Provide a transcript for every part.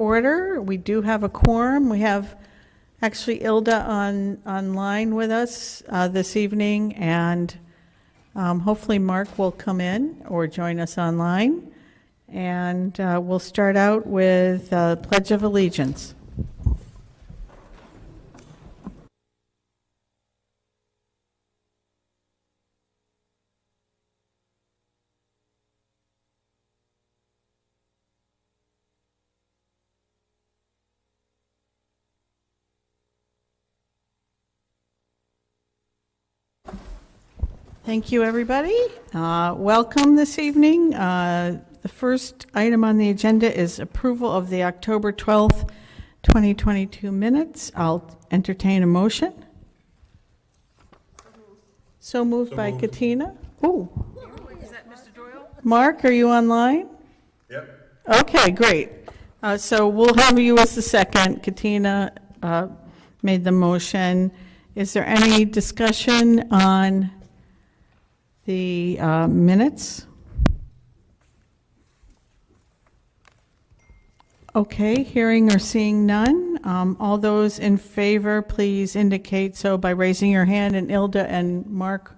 order. We do have a quorum. We have actually Ilda online with us this evening, and hopefully Mark will come in or join us online. And we'll start out with Pledge of Allegiance. Thank you, everybody. Welcome this evening. The first item on the agenda is approval of the October 12th, 2022 minutes. I'll entertain a motion. So moved by Katina. Oh. Is that Mr. Doyle? Mark, are you online? Yep. Okay, great. So we'll have you as the second. Katina made the motion. Is there any discussion on the minutes? Okay, hearing or seeing none. All those in favor, please indicate so by raising your hand, and Ilda and Mark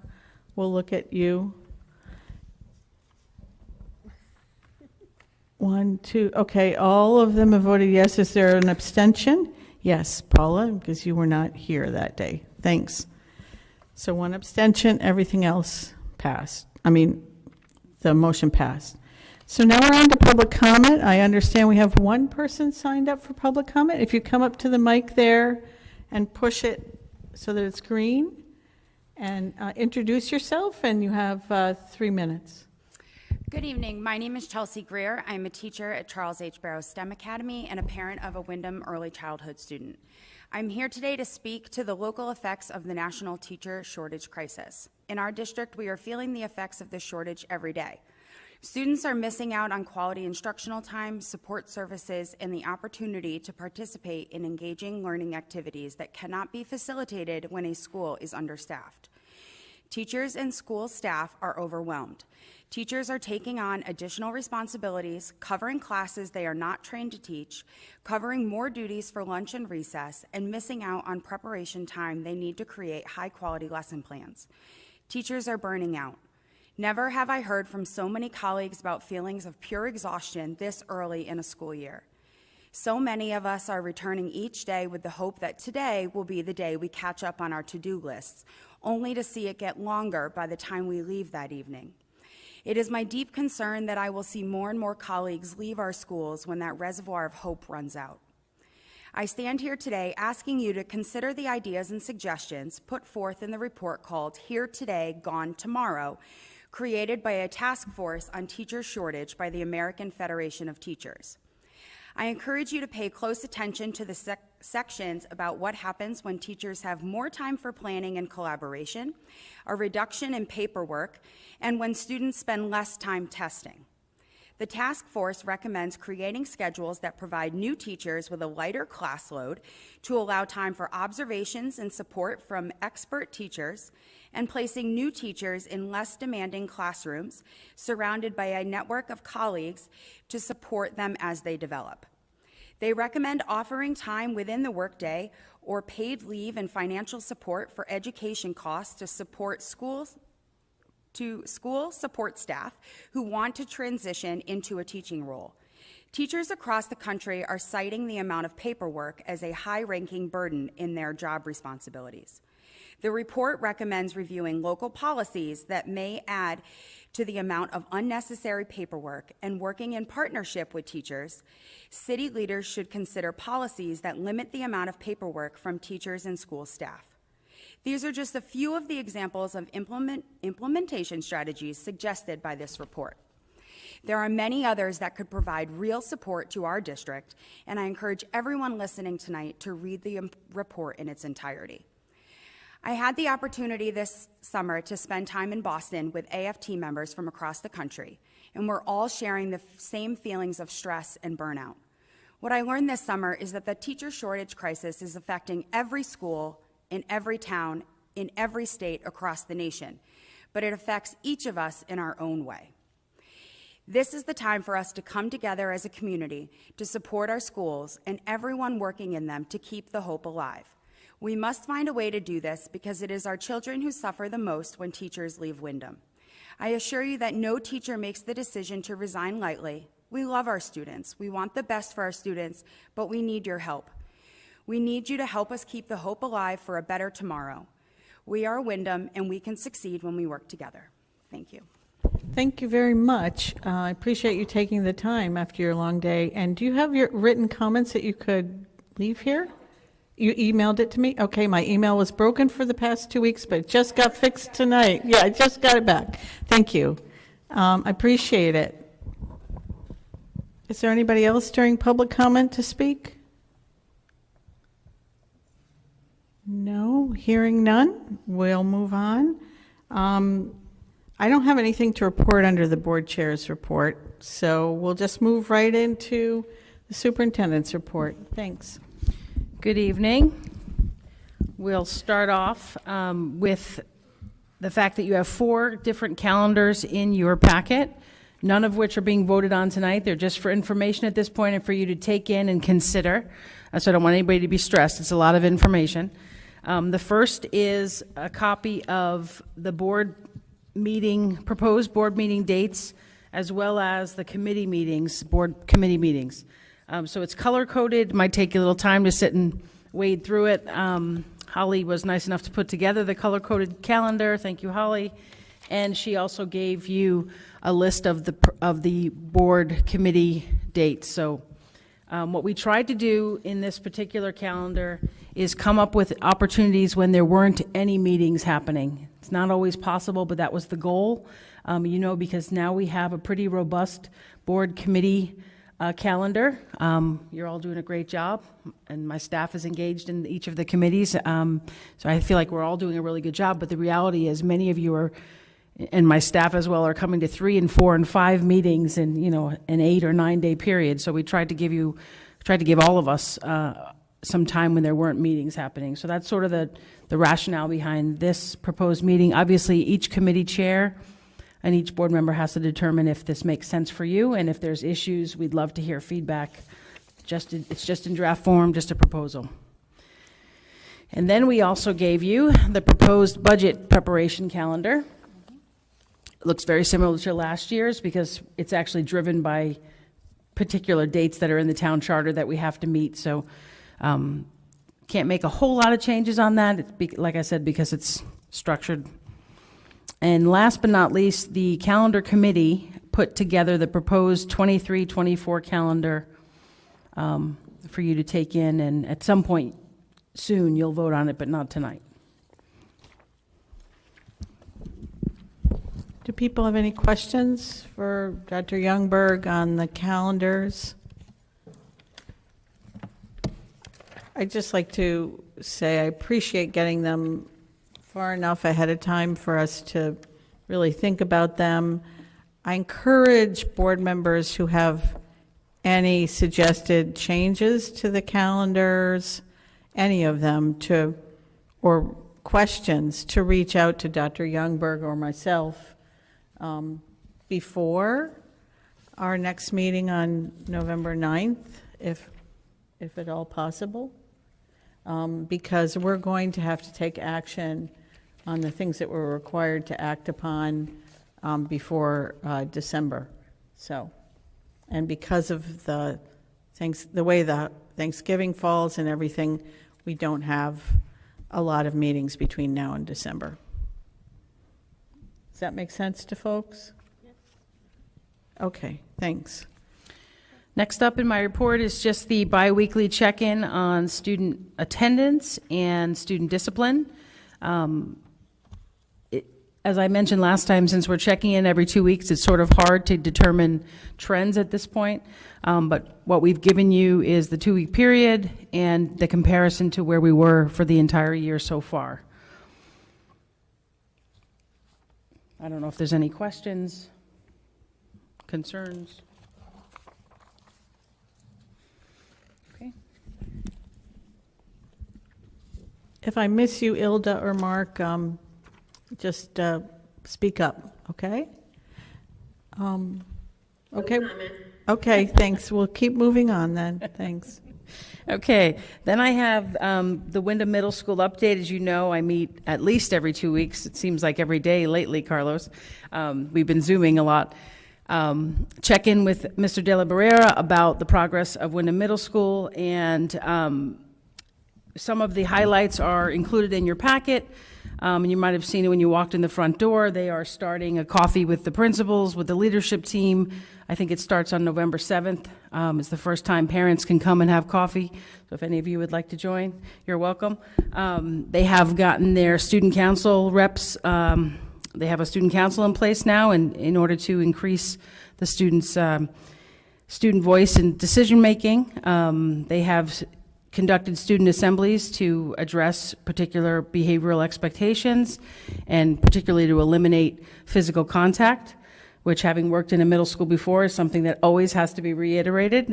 will look at you. 1, 2, okay, all of them have voted yes. Is there an abstention? Yes, Paula, because you were not here that day. Thanks. So 1 abstention, everything else passed. The motion passed. So now we're on to public comment. I understand we have 1 person signed up for public comment. If you come up to the mic there and push it so that it's green, and introduce yourself, and you have 3 minutes. Good evening. My name is Chelsea Greer. I'm a teacher at Charles H. Barrow STEM Academy and a parent of a Windham early childhood student. I'm here today to speak to the local effects of the national teacher shortage crisis. In our district, we are feeling the effects of this shortage every day. Students are missing out on quality instructional time, support services, and the opportunity to participate in engaging learning activities that cannot be facilitated when a school is understaffed. Teachers and school staff are overwhelmed. Teachers are taking on additional responsibilities, covering classes they are not trained to teach, covering more duties for lunch and recess, and missing out on preparation time they need to create high-quality lesson plans. Teachers are burning out. Never have I heard from so many colleagues about feelings of pure exhaustion this early in a school year. So many of us are returning each day with the hope that today will be the day we catch up on our to-do lists, only to see it get longer by the time we leave that evening. It is my deep concern that I will see more and more colleagues leave our schools when that reservoir of hope runs out. I stand here today asking you to consider the ideas and suggestions put forth in the report called Here Today, Gone Tomorrow, created by a task force on teacher shortage by the American Federation of Teachers. I encourage you to pay close attention to the sections about what happens when teachers have more time for planning and collaboration, a reduction in paperwork, and when students spend less time testing. The task force recommends creating schedules that provide new teachers with a lighter class load to allow time for observations and support from expert teachers, and placing new teachers in less demanding classrooms surrounded by a network of colleagues to support them as they develop. They recommend offering time within the workday or paid leave and financial support for education costs to support school support staff who want to transition into a teaching role. Teachers across the country are citing the amount of paperwork as a high-ranking burden in their job responsibilities. The report recommends reviewing local policies that may add to the amount of unnecessary paperwork, and working in partnership with teachers, city leaders should consider policies that limit the amount of paperwork from teachers and school staff. These are just a few of the examples of implementation strategies suggested by this report. There are many others that could provide real support to our district, and I encourage everyone listening tonight to read the report in its entirety. I had the opportunity this summer to spend time in Boston with AFT members from across the country, and we're all sharing the same feelings of stress and burnout. What I learned this summer is that the teacher shortage crisis is affecting every school, in every town, in every state across the nation, but it affects each of us in our own way. This is the time for us to come together as a community to support our schools and everyone working in them to keep the hope alive. We must find a way to do this because it is our children who suffer the most when teachers leave Windham. I assure you that no teacher makes the decision to resign lightly. We love our students. We want the best for our students, but we need your help. We need you to help us keep the hope alive for a better tomorrow. We are Windham, and we can succeed when we work together. Thank you. Thank you very much. I appreciate you taking the time after your long day. And do you have your written comments that you could leave here? You emailed it to me? Okay, my email was broken for the past 2 weeks, but it just got fixed tonight. Yeah, I just got it back. Thank you. I appreciate it. Is there anybody else during public comment to speak? No, hearing none. We'll move on. I don't have anything to report under the board chair's report, so we'll just move right into the superintendent's report. Thanks. Good evening. We'll start off with the fact that you have 4 different calendars in your packet, none of which are being voted on tonight. They're just for information at this point and for you to take in and consider. So I don't want anybody to be stressed. It's a lot of information. The first is a copy of the proposed board meeting dates, as well as the committee meetings, board committee meetings. So it's color-coded. Might take you a little time to sit and wade through it. Holly was nice enough to put together the color-coded calendar. Thank you, Holly. And she also gave you a list of the board committee dates. So what we tried to do in this particular calendar is come up with opportunities when there weren't any meetings happening. It's not always possible, but that was the goal. Because now we have a pretty robust board committee calendar. You're all doing a great job, and my staff is engaged in each of the committees. So I feel like we're all doing a really good job, but the reality is many of you are, and my staff as well, are coming to 3 and 4 and 5 meetings in, an 8 or 9 day period. So we tried to give all of us some time when there weren't meetings happening. So that's sort of the rationale behind this proposed meeting. Obviously, each committee chair and each board member has to determine if this makes sense for you, and if there's issues, we'd love to hear feedback. It's just in draft form, just a proposal. And then we also gave you the proposed budget preparation calendar. It looks very similar to last year's because it's actually driven by particular dates that are in the town charter that we have to meet. So can't make a whole lot of changes on that, like I said, because it's structured. And last but not least, the calendar committee put together the proposed 23-24 calendar for you to take in, and at some point soon you'll vote on it, but not tonight. Do people have any questions for Dr. Youngberg on the calendars? I'd just like to say I appreciate getting them far enough ahead of time for us to really think about them. I encourage board members who have any suggested changes to the calendars, any of them, or questions, to reach out to Dr. Youngberg or myself before our next meeting on November 9th, if at all possible, because we're going to have to take action on the things that we're required to act upon before December. So, and because of the way the Thanksgiving falls and everything, we don't have a lot of meetings between now and December. Does that make sense to folks? Yes. Okay, thanks. Next up in my report is just the biweekly check-in on student attendance and student discipline. As I mentioned last time, since we're checking in every 2 weeks, it's sort of hard to determine trends at this point. But what we've given you is the 2 week period and the comparison to where we were for the entire year so far. I don't know if there's any questions, concerns. Okay. If I miss you, Ilda or Mark, just speak up, okay? Okay. Okay, thanks. We'll keep moving on then. Thanks. Okay, then I have the Windham Middle School update. As you know, I meet at least every 2 weeks. It seems like every day lately, Carlos. We've been Zooming a lot. Check in with Mr. De La Barrera about the progress of Windham Middle School, and some of the highlights are included in your packet. And you might have seen it when you walked in the front door. They are starting a coffee with the principals, with the leadership team. I think it starts on November 7th. It's the first time parents can come and have coffee. So if any of you would like to join, you're welcome. They have gotten their student council reps. They have a student council in place now, and in order to increase the students' student voice and decision-making, they have conducted student assemblies to address particular behavioral expectations and particularly to eliminate physical contact, which, having worked in a middle school before, is something that always has to be reiterated.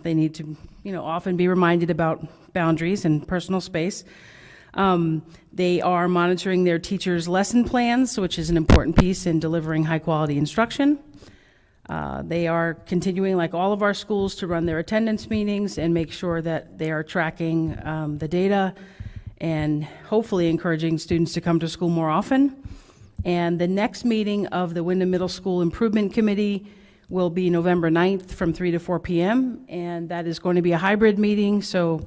They need to, often be reminded about boundaries and personal space. They are monitoring their teachers' lesson plans, which is an important piece in delivering high-quality instruction. They are continuing, like all of our schools, to run their attendance meetings and make sure that they are tracking the data and hopefully encouraging students to come to school more often. And the next meeting of the Windham Middle School Improvement Committee will be November 9th from 3 to 4 p.m. And that is going to be a hybrid meeting. So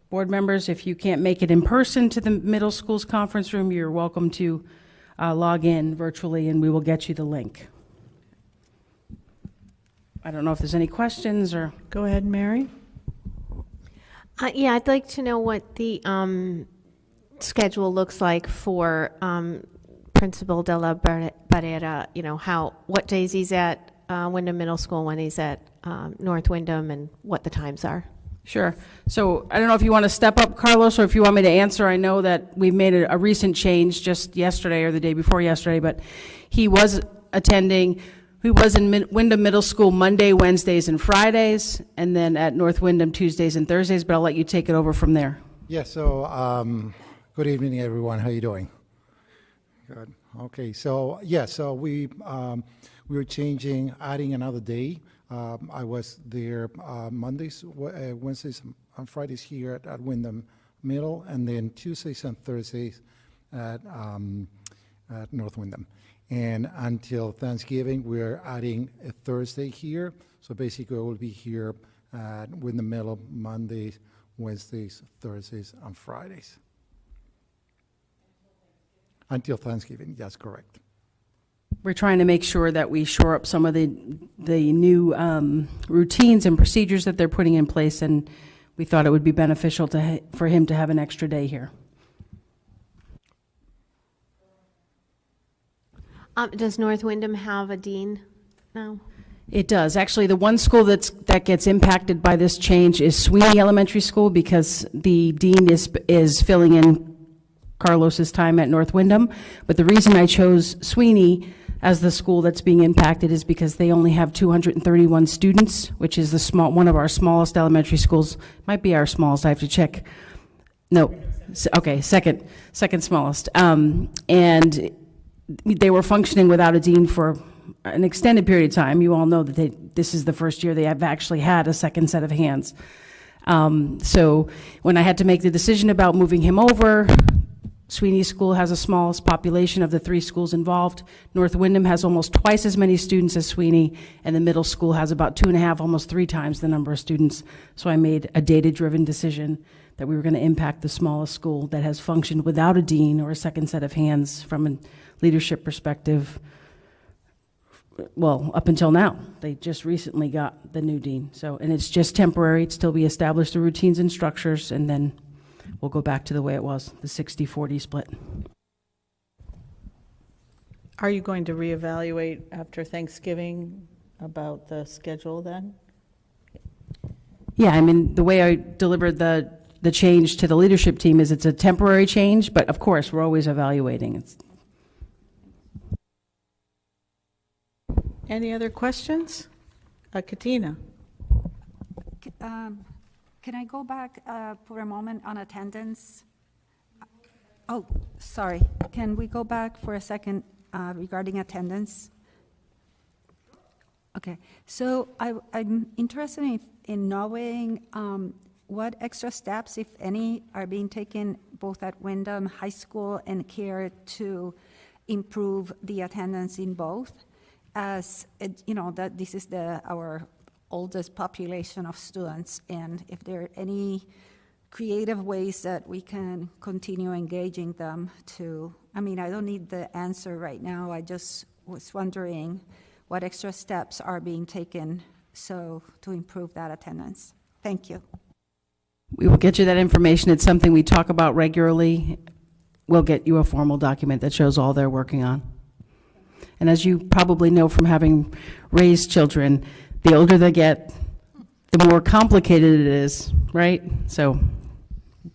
board members, if you can't make it in person to the middle school's conference room, you're welcome to log in virtually and we will get you the link. I don't know if there's any questions or... Go ahead, Mary. Yeah, I'd like to know what the schedule looks like for Principal De La Barrera, what days he's at Windham Middle School, when he's at North Windham, and what the times are. Sure. So I don't know if you want to step up, Carlos, or if you want me to answer. I know that we've made a recent change just yesterday or the day before yesterday, but he was attending... He was in Windham Middle School Monday, Wednesdays, and Fridays, and then at North Windham Tuesdays and Thursdays, but I'll let you take it over from there. Yeah, so good evening, everyone. How you doing? Good. Okay, so we were changing, adding another day. I was there Mondays, Wednesdays, and Fridays here at Windham Middle, and then Tuesdays and Thursdays at North Windham. And until Thanksgiving, we're adding a Thursday here. So basically, we'll be here with the middle Mondays, Wednesdays, Thursdays, and Fridays. Until Thanksgiving, that's correct. We're trying to make sure that we shore up some of the new routines and procedures that they're putting in place, and we thought it would be beneficial for him to have an extra day here. Does North Windham have a dean now? It does. Actually, the one school that gets impacted by this change is Sweeney Elementary School, because the dean is filling in Carlos's time at North Windham. But the reason I chose Sweeney as the school that's being impacted is because they only have 231 students, which is one of our smallest elementary schools. Might be our smallest. I have to check. No. Okay, second smallest. And they were functioning without a dean for an extended period of time. You all know that this is the first year they have actually had a second set of hands. So when I had to make the decision about moving him over, Sweeney School has the smallest population of the 3 schools involved. North Windham has almost twice as many students as Sweeney, and the middle school has about 2.5, almost 3 times the number of students. So I made a data-driven decision that we were going to impact the smallest school that has functioned without a dean or a second set of hands from a leadership perspective, well, up until now. They just recently got the new dean. So, and it's just temporary. It's till we establish the routines and structures, and then we'll go back to the way it was, the 60-40 split. Are you going to reevaluate after Thanksgiving about the schedule then? Yeah, I mean, the way I delivered the change to the leadership team is it's a temporary change, but of course, we're always evaluating. Any other questions? Katina? Can I go back for a moment on attendance? Oh, sorry. Can we go back for a second regarding attendance? Okay, so I'm interested in knowing what extra steps, if any, are being taken both at Windham High School and CARE to improve the attendance in both, as that this is our oldest population of students, and if there are any creative ways that we can continue engaging them to. I mean, I don't need the answer right now. I just was wondering what extra steps are being taken to improve that attendance. Thank you. We will get you that information. It's something we talk about regularly. We'll get you a formal document that shows all they're working on. And as you probably know from having raised children, the older they get, the more complicated it is, right? So,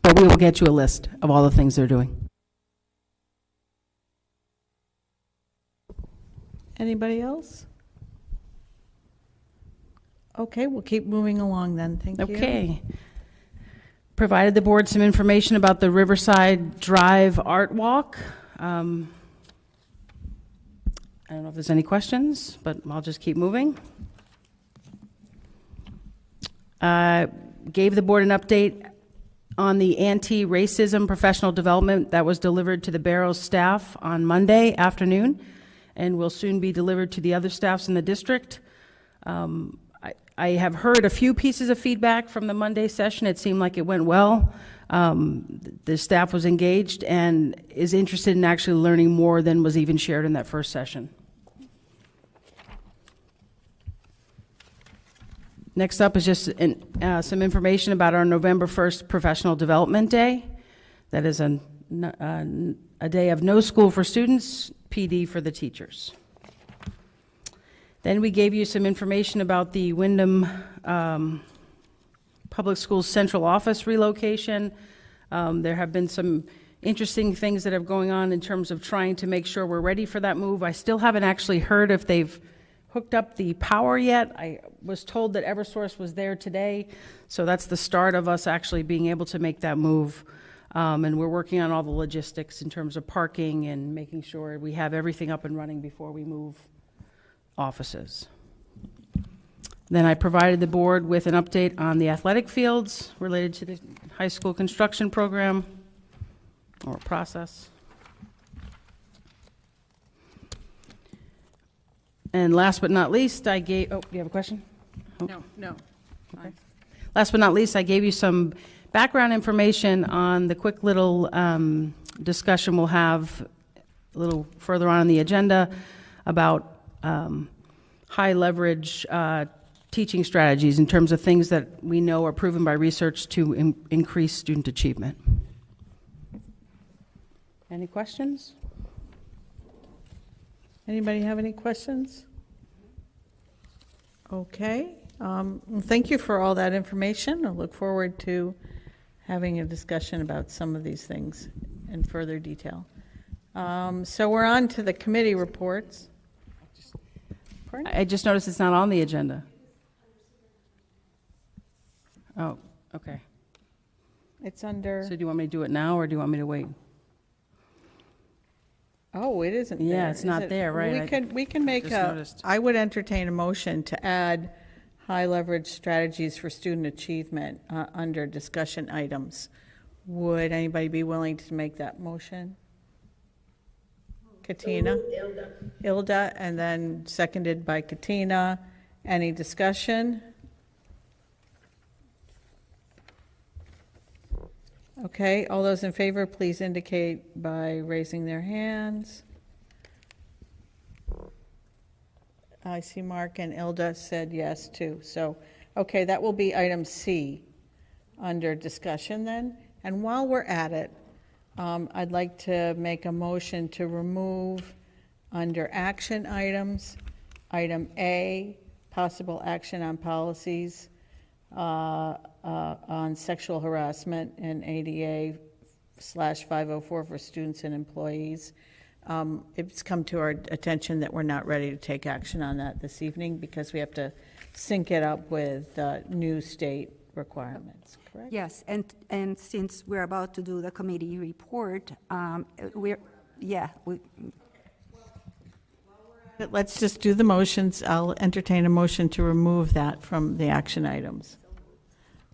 but we will get you a list of all the things they're doing. Anybody else? Okay, we'll keep moving along then. Thank you. Okay. Provided the board some information about the Riverside Drive Art Walk. I don't know if there's any questions, but I'll just keep moving. Gave the board an update on the anti-racism professional development that was delivered to the Barrows staff on Monday afternoon and will soon be delivered to the other staffs in the district. I have heard a few pieces of feedback from the Monday session. It seemed like it went well. The staff was engaged and is interested in actually learning more than was even shared in that first session. Next up is just some information about our November 1st Professional Development Day. That is a day of no school for students, PD for the teachers. Then we gave you some information about the Windham Public Schools Central Office relocation. There have been some interesting things that are going on in terms of trying to make sure we're ready for that move. I still haven't actually heard if they've hooked up the power yet. I was told that Eversource was there today, so that's the start of us actually being able to make that move. And we're working on all the logistics in terms of parking and making sure we have everything up and running before we move offices. Then I provided the board with an update on the athletic fields related to the high school construction program or process. And last but not least, I gave, do you have a question? No. Okay. Last but not least, I gave you some background information on the quick little discussion we'll have a little further on in the agenda about high leverage teaching strategies in terms of things that we know are proven by research to increase student achievement. Any questions? Anybody have any questions? Okay. Well, thank you for all that information. I look forward to having a discussion about some of these things in further detail. So we're on to the committee reports. I just noticed it's not on the agenda. Oh, okay. It's under, So do you want me to do it now, or do you want me to wait? oh, it isn't there. Yeah, it's is not it? there, right. We can make just a, noticed. I would entertain a motion to add high leverage strategies for student achievement under discussion items. Would anybody be willing to make that motion? Katina? Ilda, and then seconded by Katina. Any discussion? Okay, all those in favor, please indicate by raising their hands. I see Mark and Ilda said yes too. So, okay, that will be item C under discussion then. And while we're at it, I'd like to make a motion to remove under action items, item A, possible action on policies on sexual harassment and ADA/504 for students and employees. It's come to our attention that we're not ready to take action on that this evening because we have to sync it up with new state requirements, correct? Yes, and since we're about to do the committee report, we. While we're at Let's just do the motions. I'll entertain a motion to remove that from the action items.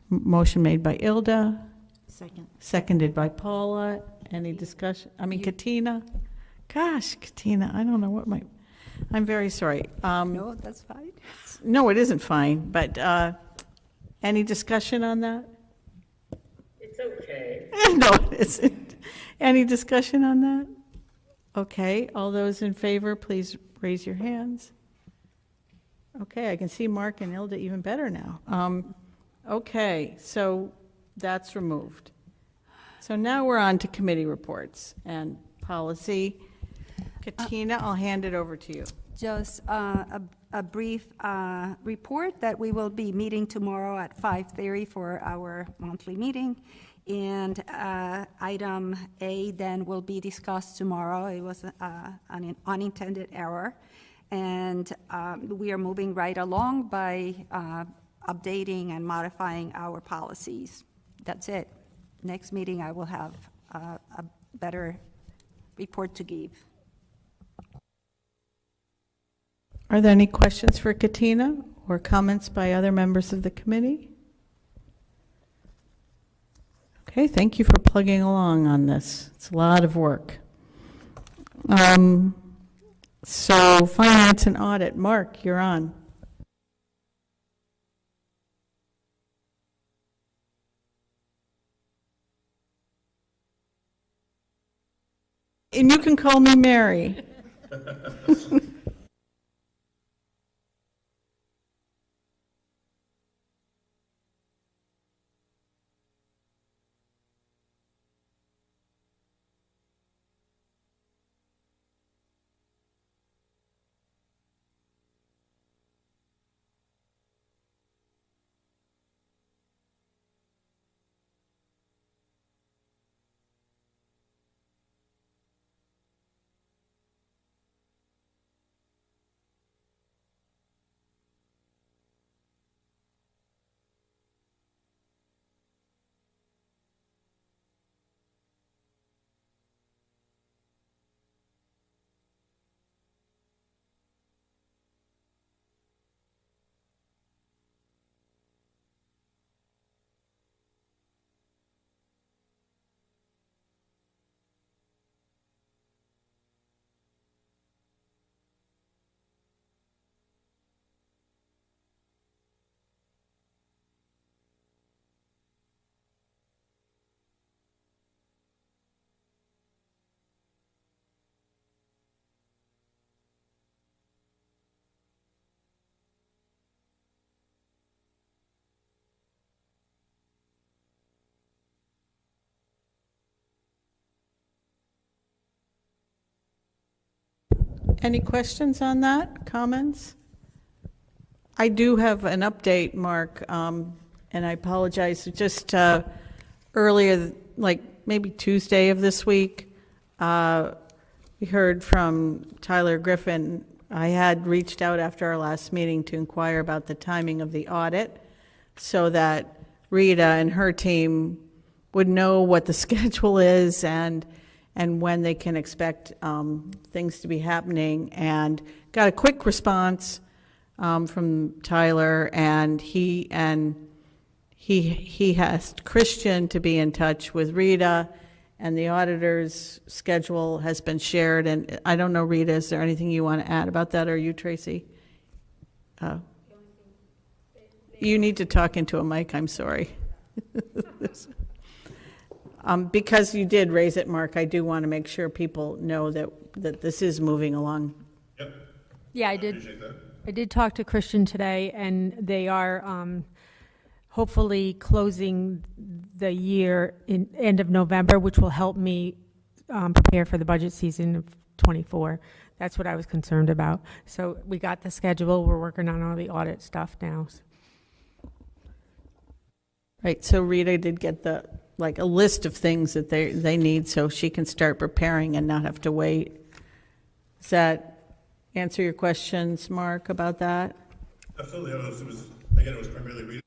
Motion made by Ilda. Second. Seconded by Paula. Any discussion? I mean, Katina. Gosh, Katina, I don't know what I'm very sorry. No, that's fine. No, it isn't fine, but any discussion on that? It's okay. No, it isn't. Any discussion on that? Okay, all those in favor, please raise your hands. Okay, I can see Mark and Ilda even better now. Okay, so that's removed. So now we're on to committee reports and policy. Katina, I'll hand it over to you. Just a brief report that we will be meeting tomorrow at 5:30 for our monthly meeting. And item A then will be discussed tomorrow. It was an unintended error. And we are moving right along by updating and modifying our policies. That's it. Next meeting, I will have a better report to give. Are there any questions for Katina or comments by other members of the committee? Okay, thank you for plugging along on this. It's a lot of work. So finance and audit. Mark, you're on. And you can call me Mary. Any questions on that? Comments? I do have an update, Mark, and I apologize. Just earlier, like maybe Tuesday of this week, we heard from Tyler Griffin. I had reached out after our last meeting to inquire about the timing of the audit so that Rita and her team would know what the schedule is and when they can expect things to be happening, and got a quick response from Tyler, and he asked Christian to be in touch with Rita, and the auditor's schedule has been shared. And I don't know, Rita, is there anything you want to add about that, or you, Tracy? You need to talk into a mic, I'm sorry. Because you did raise it, Mark, I do want to make sure people know that this is moving along. Yep. Yeah, I did. I did talk to Christian today, and they are hopefully closing the year in end of November, which will help me prepare for the budget season of '24. That's what I was concerned about. So we got the schedule. We're working on all the audit stuff now. Right, so Rita did get a list of things that they need so she can start preparing and not have to wait. Does that answer your questions, Mark, about that? Absolutely. I don't know if it was primarily Rita.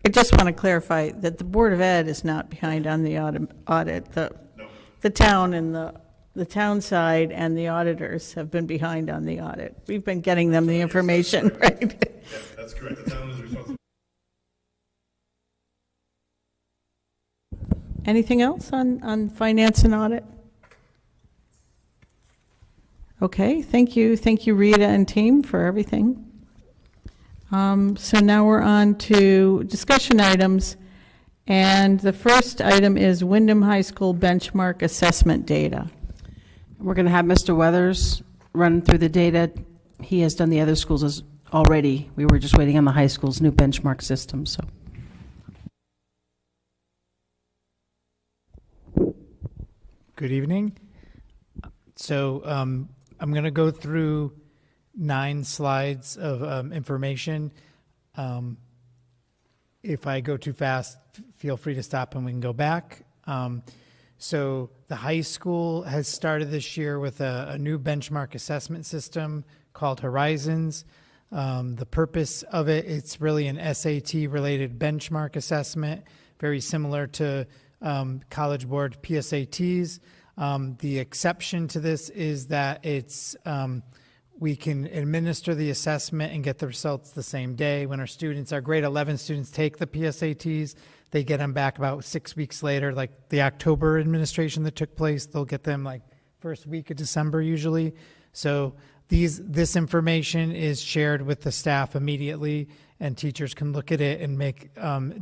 I just want to clarify that the Board of Ed is not behind on the audit. The town and the town side and the auditors have been behind on the audit. We've been getting them the information, right? Yes, that's correct. The town is responsible. Anything else on finance and audit? Okay, thank you. Thank you, Rita and team, for everything. So now we're on to discussion items. And the first item is Windham High School benchmark assessment data. We're going to have Mr. Weathers run through the data. He has done the other schools already. We were just waiting on the high school's new benchmark system, so. Good evening. So I'm going to go through 9 slides of information. If I go too fast, feel free to stop and we can go back. So the high school has started this year with a new benchmark assessment system called Horizons. The purpose of it, it's really an SAT-related benchmark assessment, very similar to College Board PSATs. The exception to this is that it's we can administer the assessment and get the results the same day. When our grade 11 students take the PSATs, they get them back about 6 weeks later, like the October administration that took place. They'll get them like first week of December usually. So this information is shared with the staff immediately, and teachers can look at it and make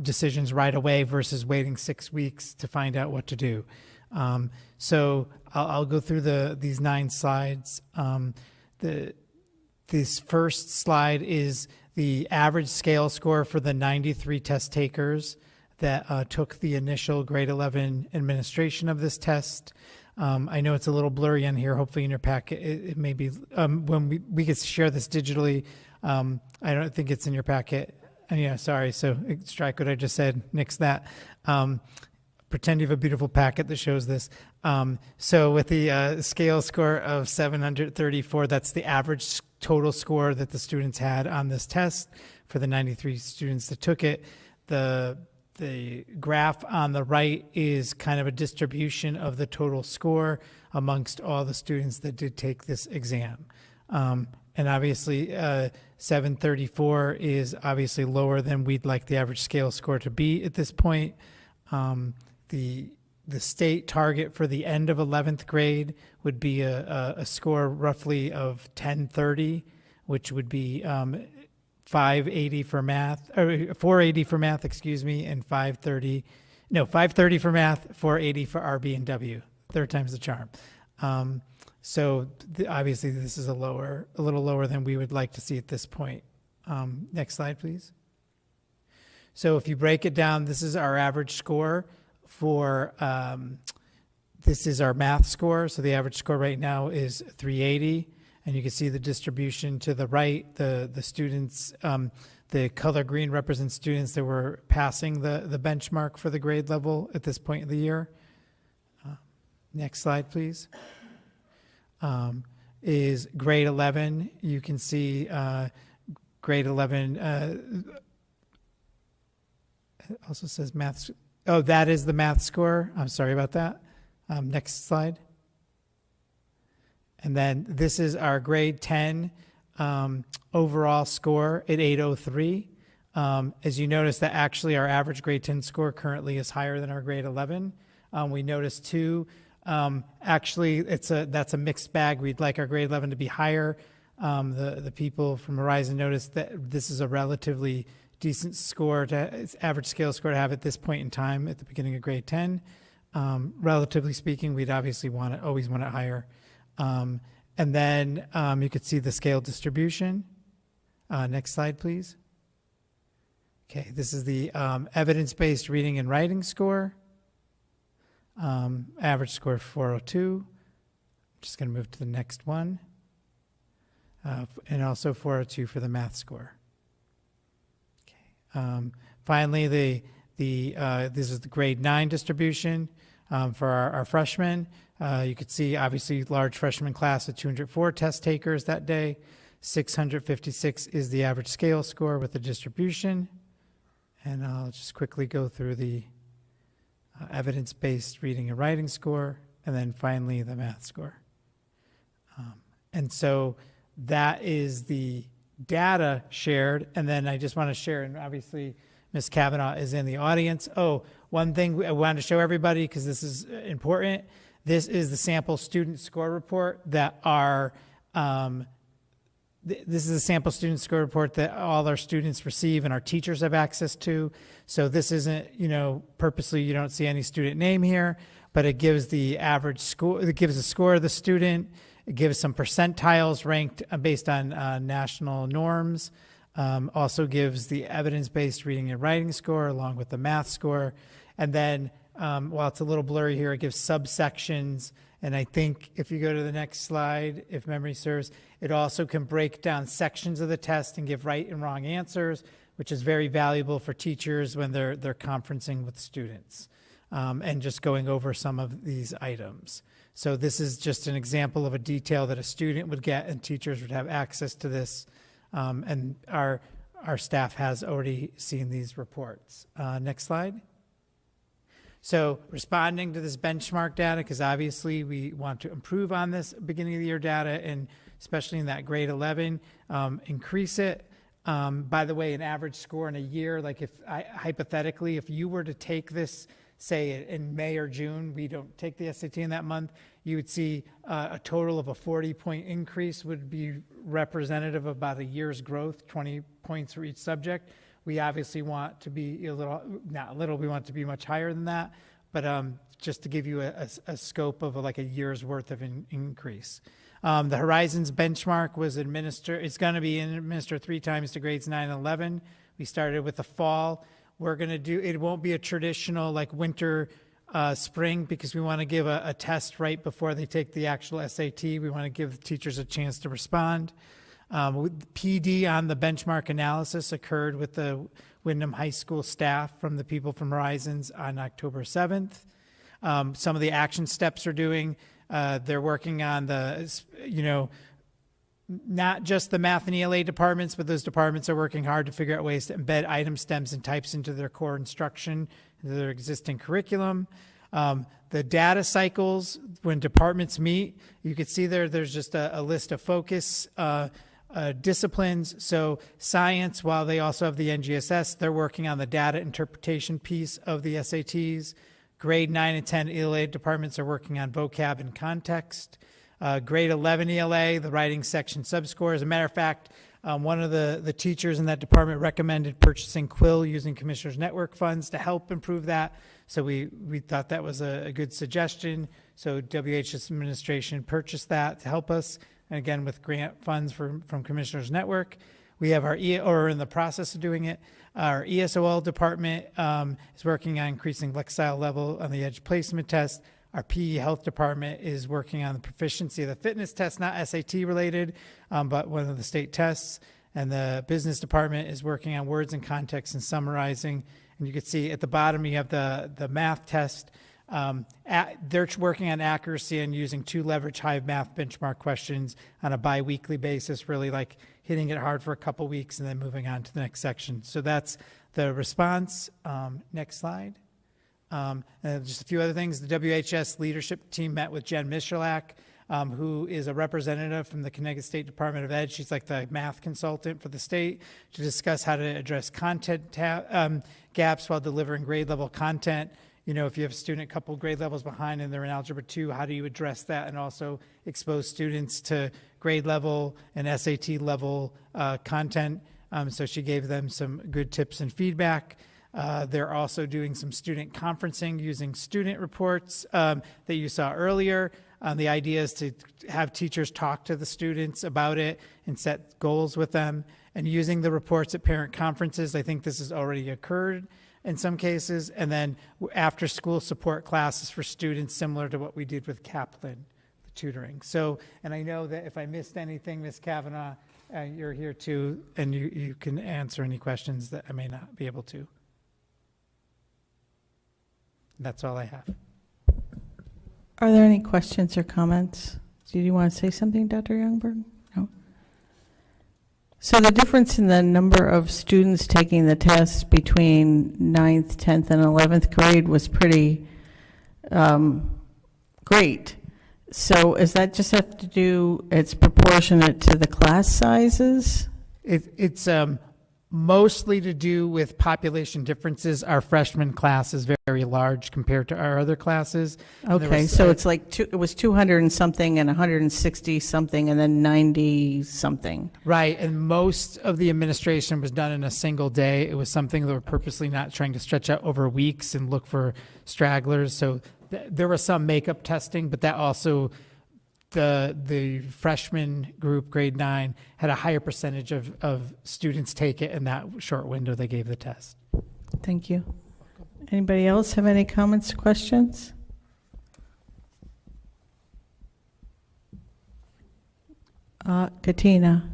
decisions right away versus waiting 6 weeks to find out what to do. So I'll go through these 9 slides. This first slide is the average scale score for the 93 test takers that took the initial grade 11 administration of this test. I know it's a little blurry in here. Hopefully in your packet, it may be, when we could share this digitally. I don't think it's in your packet. Yeah, sorry. So strike what I just said, nix that. Pretend you have a beautiful packet that shows this. So with the scale score of 734, that's the average total score that the students had on this test for the 93 students that took it. The graph on the right is kind of a distribution of the total score amongst all the students that did take this exam. And obviously, 734 is obviously lower than we'd like the average scale score to be at this point. The state target for the end of 11th grade would be a score roughly of 1030, which would be 580 for math, or 480 for math, excuse me, and 530 for math, 480 for RB and W. Third time's the charm. So obviously this is a little lower than we would like to see at this point. Next slide, please. So if you break it down, this is our average score for, this is our math score. So the average score right now is 380. And you can see the distribution to the right, the students, the color green represents students that were passing the benchmark for the grade level at this point of the year. Next slide, please. Is grade 11. You can see grade 11 it also says math. Oh, that is the math score. I'm sorry about that. Next slide. And then this is our grade 10 overall score at 803. As you notice that actually our average grade 10 score currently is higher than our grade 11. We noticed too, actually that's a mixed bag. We'd like our grade 11 to be higher. The people from Horizon noticed that this is a relatively decent score, average scale score to have at this point in time at the beginning of grade 10. Relatively speaking, we'd obviously always want it higher. And then you could see the scale distribution. Next slide, please. Okay, this is the evidence-based reading and writing score. Average score 402. I'm just going to move to the next one. And also 402 for the math score. Okay. Finally, this is the grade 9 distribution for our freshmen. You could see, obviously, large freshman class of 204 test takers that day. 656 is the average scale score with the distribution. And I'll just quickly go through the evidence-based reading and writing score, and then finally the math score. And so that is the data shared. And then I just want to share, and obviously Ms. Kavanaugh is in the audience. Oh, one thing I wanted to show everybody, because this is important. This is the sample student score report that are, this is a sample student score report that all our students receive and our teachers have access to. So this isn't, purposely you don't see any student name here, but it gives the average score, it gives the score of the student. It gives some percentiles ranked based on national norms. Also gives the evidence-based reading and writing score along with the math score. And then while it's a little blurry here, it gives subsections. And I think if you go to the next slide, if memory serves, it also can break down sections of the test and give right and wrong answers, which is very valuable for teachers when they're conferencing with students and just going over some of these items. So this is just an example of a detail that a student would get, and teachers would have access to this. And our staff has already seen these reports. Next slide. So responding to this benchmark data, because obviously we want to improve on this beginning of the year data, and especially in that grade 11, increase it. By the way, an average score in a year, like hypothetically, if you were to take this, say in May or June, we don't take the SAT in that month, you would see a total of a 40-point increase would be representative of about a year's growth, 20 points for each subject. We obviously want to be we want to be much higher than that, but just to give you a scope of like a year's worth of increase. The Horizons benchmark was it's going to be administered 3 times to grades 9 and 11. We started with the fall. We're going to do, it won't be a traditional like winter, spring, because we want to give a test right before they take the actual SAT. We want to give the teachers a chance to respond. PD on the benchmark analysis occurred with the Windham High School staff from the people from Horizons on October 7th. Some of the action steps are doing, they're working on not just the math and ELA departments, but those departments are working hard to figure out ways to embed item stems and types into their core instruction, into their existing curriculum. The data cycles, when departments meet, you can see there's just a list of focus disciplines. So science, while they also have the NGSS, they're working on the data interpretation piece of the SATs. Grade 9 and 10 ELA departments are working on vocab and context. Grade 11 ELA, the writing section subscore. As a matter of fact, one of the teachers in that department recommended purchasing Quill using Commissioners Network funds to help improve that. So we thought that was a good suggestion. So WHS administration purchased that to help us. And again, with grant funds from Commissioners Network. We have or in the process of doing it, our ESOL department is working on increasing lexile level on the EDGE placement test. Our PE health department is working on the proficiency of the fitness test, not SAT related, but one of the state tests. And the business department is working on words and context and summarizing. And you can see at the bottom, you have the math test. They're working on accuracy and using 2 leverage high math benchmark questions on a bi-weekly basis, really like hitting it hard for a couple weeks and then moving on to the next section. So that's the response. Next slide. And just a few other things. The WHS leadership team met with Jen Michalak, who is a representative from the Connecticut State Department of Ed. She's like the math consultant for the state, to discuss how to address content gaps while delivering grade level content. If you have a student a couple grade levels behind and they're in Algebra 2, how do you address that and also expose students to grade level and SAT level content? So she gave them some good tips and feedback. They're also doing some student conferencing using student reports that you saw earlier. The idea is to have teachers talk to the students about it and set goals with them. And using the reports at parent conferences, I think this has already occurred in some cases. And then after school support classes for students, similar to what we did with Kaplan, the tutoring. So, and I know that if I missed anything, Ms. Kavanaugh, you're here too, and you can answer any questions that I may not be able to. That's all I have. Are there any questions or comments? Do you want to say something, Dr. Youngberg? No? So the difference in the number of students taking the test between 9th, 10th, and 11th grade was pretty great. So is that just have to do, it's proportionate to the class sizes? It's mostly to do with population differences. Our freshman class is very large compared to our other classes. And there Okay, was, so it's like it was 200 and something and 160 something and then 90 something. right, and most of the administration was done in a single day. It was something that we're purposely not trying to stretch out over weeks and look for stragglers. So there was some makeup testing, but that also, the freshman group, grade 9, had a higher percentage of students take it in that short window they gave the test. Thank you. Anybody else have any comments, questions? Katina.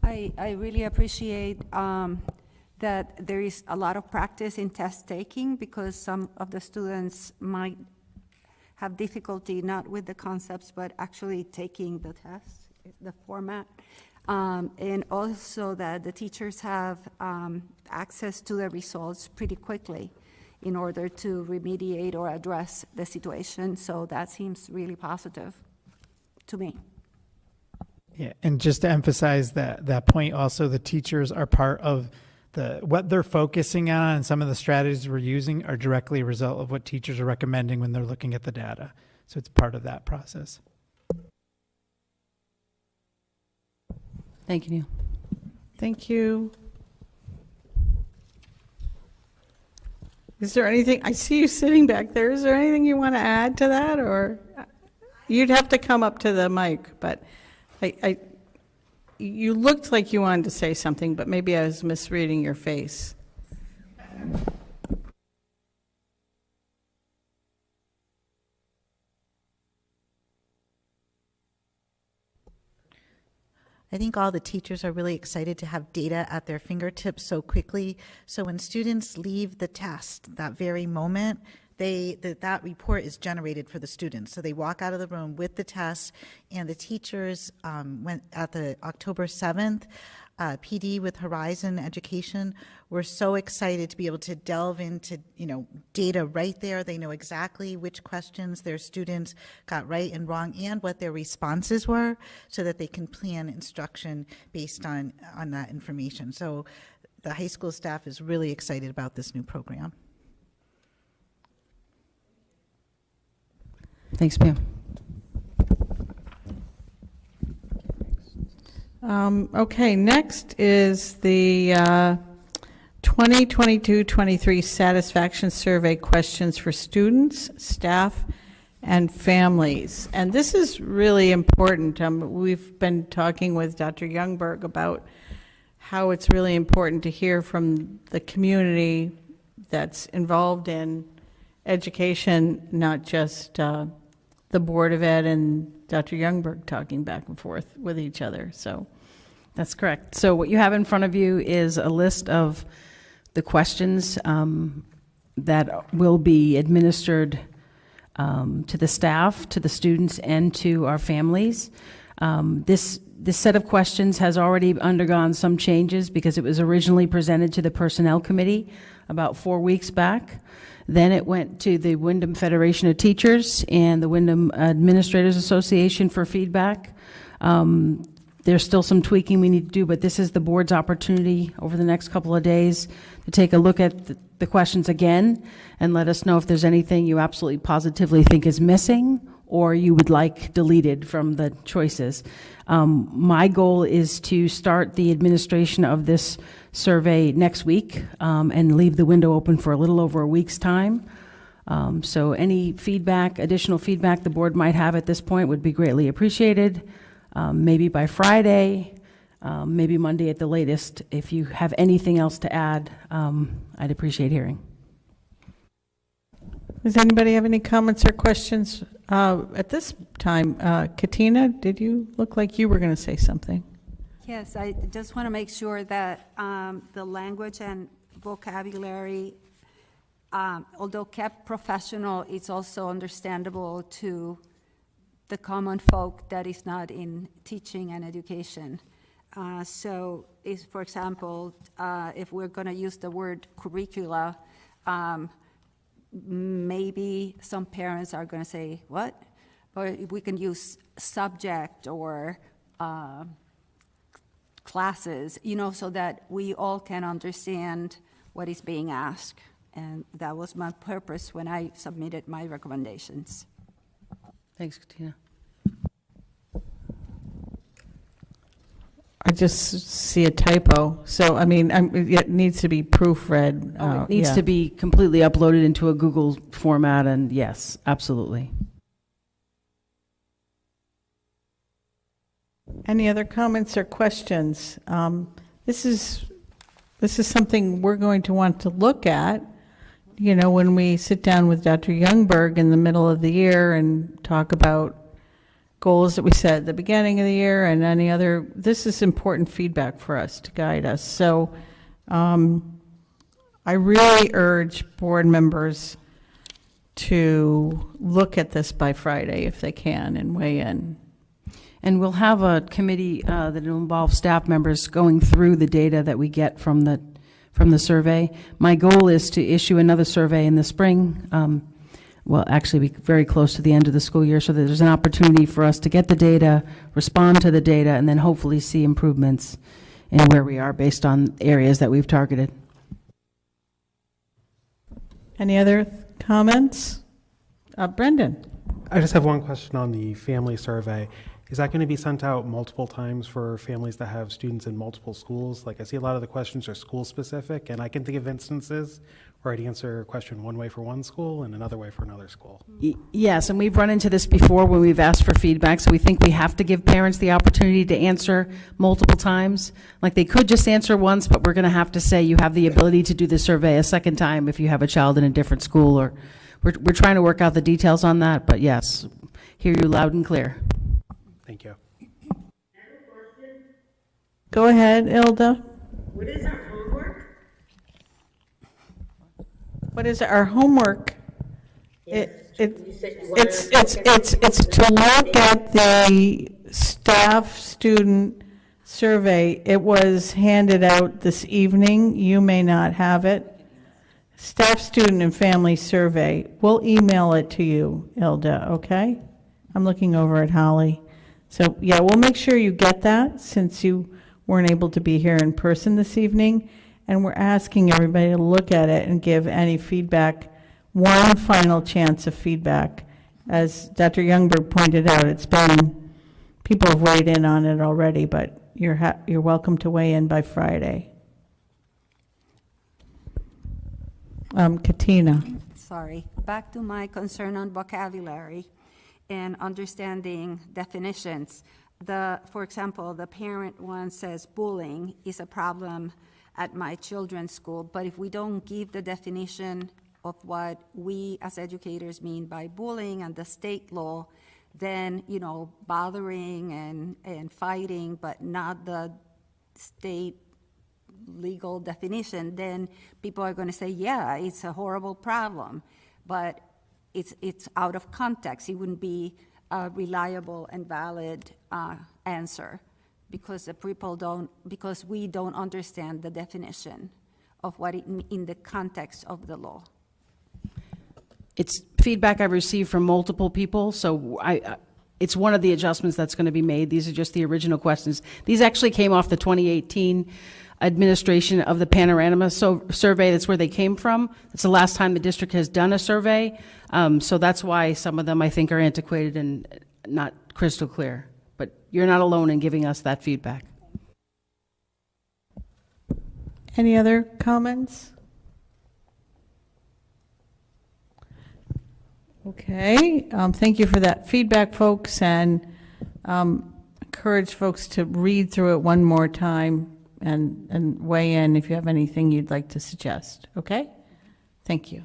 I really appreciate that there is a lot of practice in test taking, because some of the students might have difficulty not with the concepts but actually taking the test, the format. And also that the teachers have access to the results pretty quickly in order to remediate or address the situation. So that seems really positive to me. Yeah, and just to emphasize that point also, the teachers are part of what they're focusing on, and some of the strategies we're using are directly a result of what teachers are recommending when they're looking at the data. So it's part of that process. Thank you, Neil. Thank you. Is there anything, I see you sitting back there, is there anything you want to add to that, or you'd have to come up to the mic, but you looked like you wanted to say something, but maybe I was misreading your face. I think all the teachers are really excited to have data at their fingertips so quickly. So when students leave the test, that very moment, that report is generated for the students. So they walk out of the room with the test, and the teachers went at the October 7th PD with Horizon Education. We're so excited to be able to delve into, data right there. They know exactly which questions their students got right and wrong and what their responses were, so that they can plan instruction based on that information. So the high school staff is really excited about this new program. Thanks, Pam. Okay, next is the 2022-23 satisfaction survey questions for students, staff, and families. And this is really important. We've been talking with Dr. Youngberg about how it's really important to hear from the community that's involved in education, not just the Board of Ed and Dr. Youngberg talking back and forth with each other. So that's correct. So what you have in front of you is a list of the questions that will be administered to the staff, to the students, and to our families. This set of questions has already undergone some changes because it was originally presented to the Personnel Committee about 4 weeks back. Then it went to the Windham Federation of Teachers and the Windham Administrators Association for feedback. There's still some tweaking we need to do, but this is the board's opportunity over the next couple of days to take a look at the questions again and let us know if there's anything you absolutely positively think is missing or you would like deleted from the choices. My goal is to start the administration of this survey next week and leave the window open for a little over a week's time. So any feedback, additional feedback the board might have at this point would be greatly appreciated. Maybe by Friday, maybe Monday at the latest. If you have anything else to add, I'd appreciate hearing. Does anybody have any comments or questions at this time? Katina, did you look like you were going to say something? Yes, I just want to make sure that the language and vocabulary, although kept professional, it's also understandable to the common folk that is not in teaching and education. So, for example, if we're going to use the word curricula, maybe some parents are going to say, what? Or we can use subject or classes, so that we all can understand what is being asked. And that was my purpose when I submitted my recommendations. Thanks, Katina. I just see a typo. So, I mean, it needs to be proofread. It needs to be completely uploaded into a Google format, and yes, absolutely. Any other comments or questions? This is something we're going to want to look at, when we sit down with Dr. Youngberg in the middle of the year and talk about goals that we set at the beginning of the year and any other. This is important feedback for us to guide us. So I really urge board members to look at this by Friday if they can and weigh in. And we'll have a committee that will involve staff members going through the data that we get from the survey. My goal is to issue another survey in the spring. Actually be very close to the end of the school year, so that there's an opportunity for us to get the data, respond to the data, and then hopefully see improvements in where we are based on areas that we've targeted. Any other comments? Brendan? I just have one question on the family survey. Is that going to be sent out multiple times for families that have students in multiple schools? Like, I see a lot of the questions are school specific, and I can think of instances where I'd answer a question one way for one school and another way for another school. Yes, and we've run into this before when we've asked for feedback, so we think we have to give parents the opportunity to answer multiple times. Like, they could just answer once, but we're going to have to say you have the ability to do the survey a second time if you have a child in a different school, or we're trying to work out the details on that, but yes, hear you loud and clear. Thank you. Go ahead, Ilda. What is our homework? What is our homework? Yes. It's to look at the staff student survey. It was handed out this evening. You may not have it. Staff student and family survey. We'll email it to you, Ilda, okay? I'm looking over at Holly. So, yeah, we'll make sure you get that since you weren't able to be here in person this evening. And we're asking everybody to look at it and give any feedback, one final chance of feedback. As Dr. Youngberg pointed out, people have weighed in on it already, but you're welcome to weigh in by Friday. Katina. Sorry. Back to my concern on vocabulary and understanding definitions. For example, the parent one says bullying is a problem at my children's school, but if we don't give the definition of what we as educators mean by bullying and the state law, then, bothering and fighting, but not the state legal definition, then people are going to say, yeah, it's a horrible problem, but it's out of context. It wouldn't be a reliable and valid answer because because we don't understand the definition of what it in the context of the law. It's feedback I've received from multiple people, so it's one of the adjustments that's going to be made. These are just the original questions. These actually came off the 2018 administration of the Panorama survey. That's where they came from. It's the last time the district has done a survey, so that's why some of them I think are antiquated and not crystal clear. But you're not alone in giving us that feedback. Any other comments? Okay, thank you for that feedback, folks, and encourage folks to read through it one more time and weigh in if you have anything you'd like to suggest, okay? Thank you.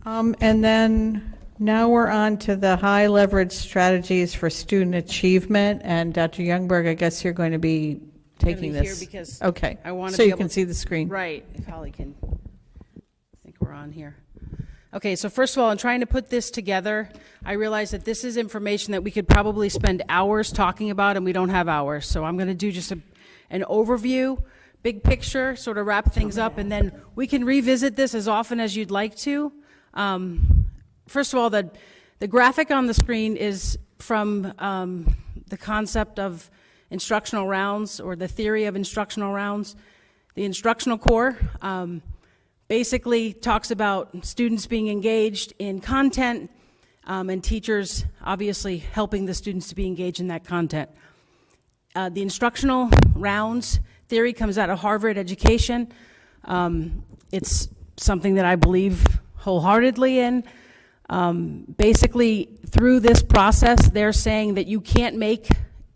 And then now we're on to the high leverage strategies for student achievement, and Dr. Youngberg, I guess you're going to be taking this. Here because okay, I want to so be you able can to, see the screen. Right, if Holly can. I think we're on here. Okay, so first of all, in trying to put this together, I realized that this is information that we could probably spend hours talking about, and we don't have hours. So I'm going to do just an overview, big picture, sort of wrap things up, and then we can revisit this as often as you'd like to. First of all, the graphic on the screen is from the concept of instructional rounds, or the theory of instructional rounds. The instructional core basically talks about students being engaged in content, and teachers obviously helping the students to be engaged in that content. The instructional rounds theory comes out of Harvard Education. It's something that I believe wholeheartedly in. Basically, through this process, they're saying that you can't make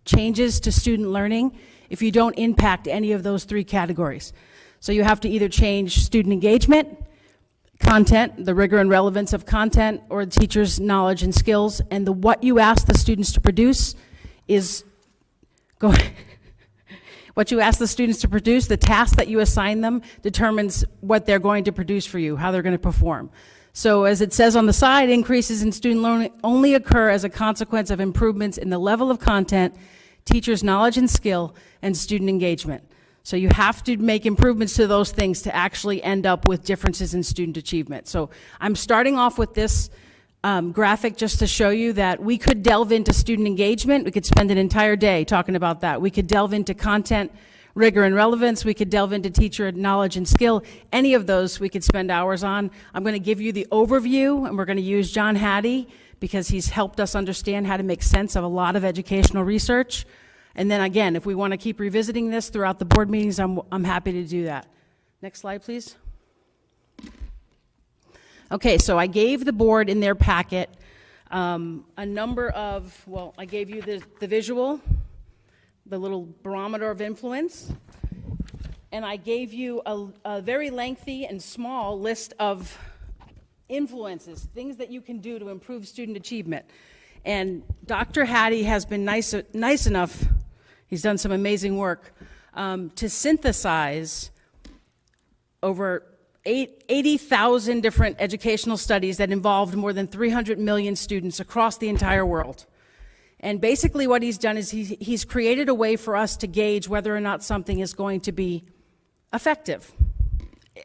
changes to student learning if you don't impact any of those three categories. So you have to either change student engagement, content, the rigor and relevance of content, or the teacher's knowledge and skills, and what you ask the students to produce is what you ask the students to produce, the task that you assign them determines what they're going to produce for you, how they're going to perform. So as it says on the side, increases in student learning only occur as a consequence of improvements in the level of content, teachers' knowledge and skill, and student engagement. So you have to make improvements to those things to actually end up with differences in student achievement. So I'm starting off with this graphic just to show you that we could delve into student engagement. We could spend an entire day talking about that. We could delve into content, rigor and relevance. We could delve into teacher knowledge and skill. Any of those we could spend hours on. I'm going to give you the overview, and we're going to use John Hattie because he's helped us understand how to make sense of a lot of educational research. And then again, if we want to keep revisiting this throughout the board meetings, I'm happy to do that. Next slide, please. Okay, so I gave the board in their packet a number of, well, I gave you the visual, the little barometer of influence, and I gave you a very lengthy and small list of influences, things that you can do to improve student achievement. And Dr. Hattie has been nice enough, he's done some amazing work, to synthesize over 80,000 different educational studies that involved more than 300 million students across the entire world. And basically what he's done is he's created a way for us to gauge whether or not something is going to be effective.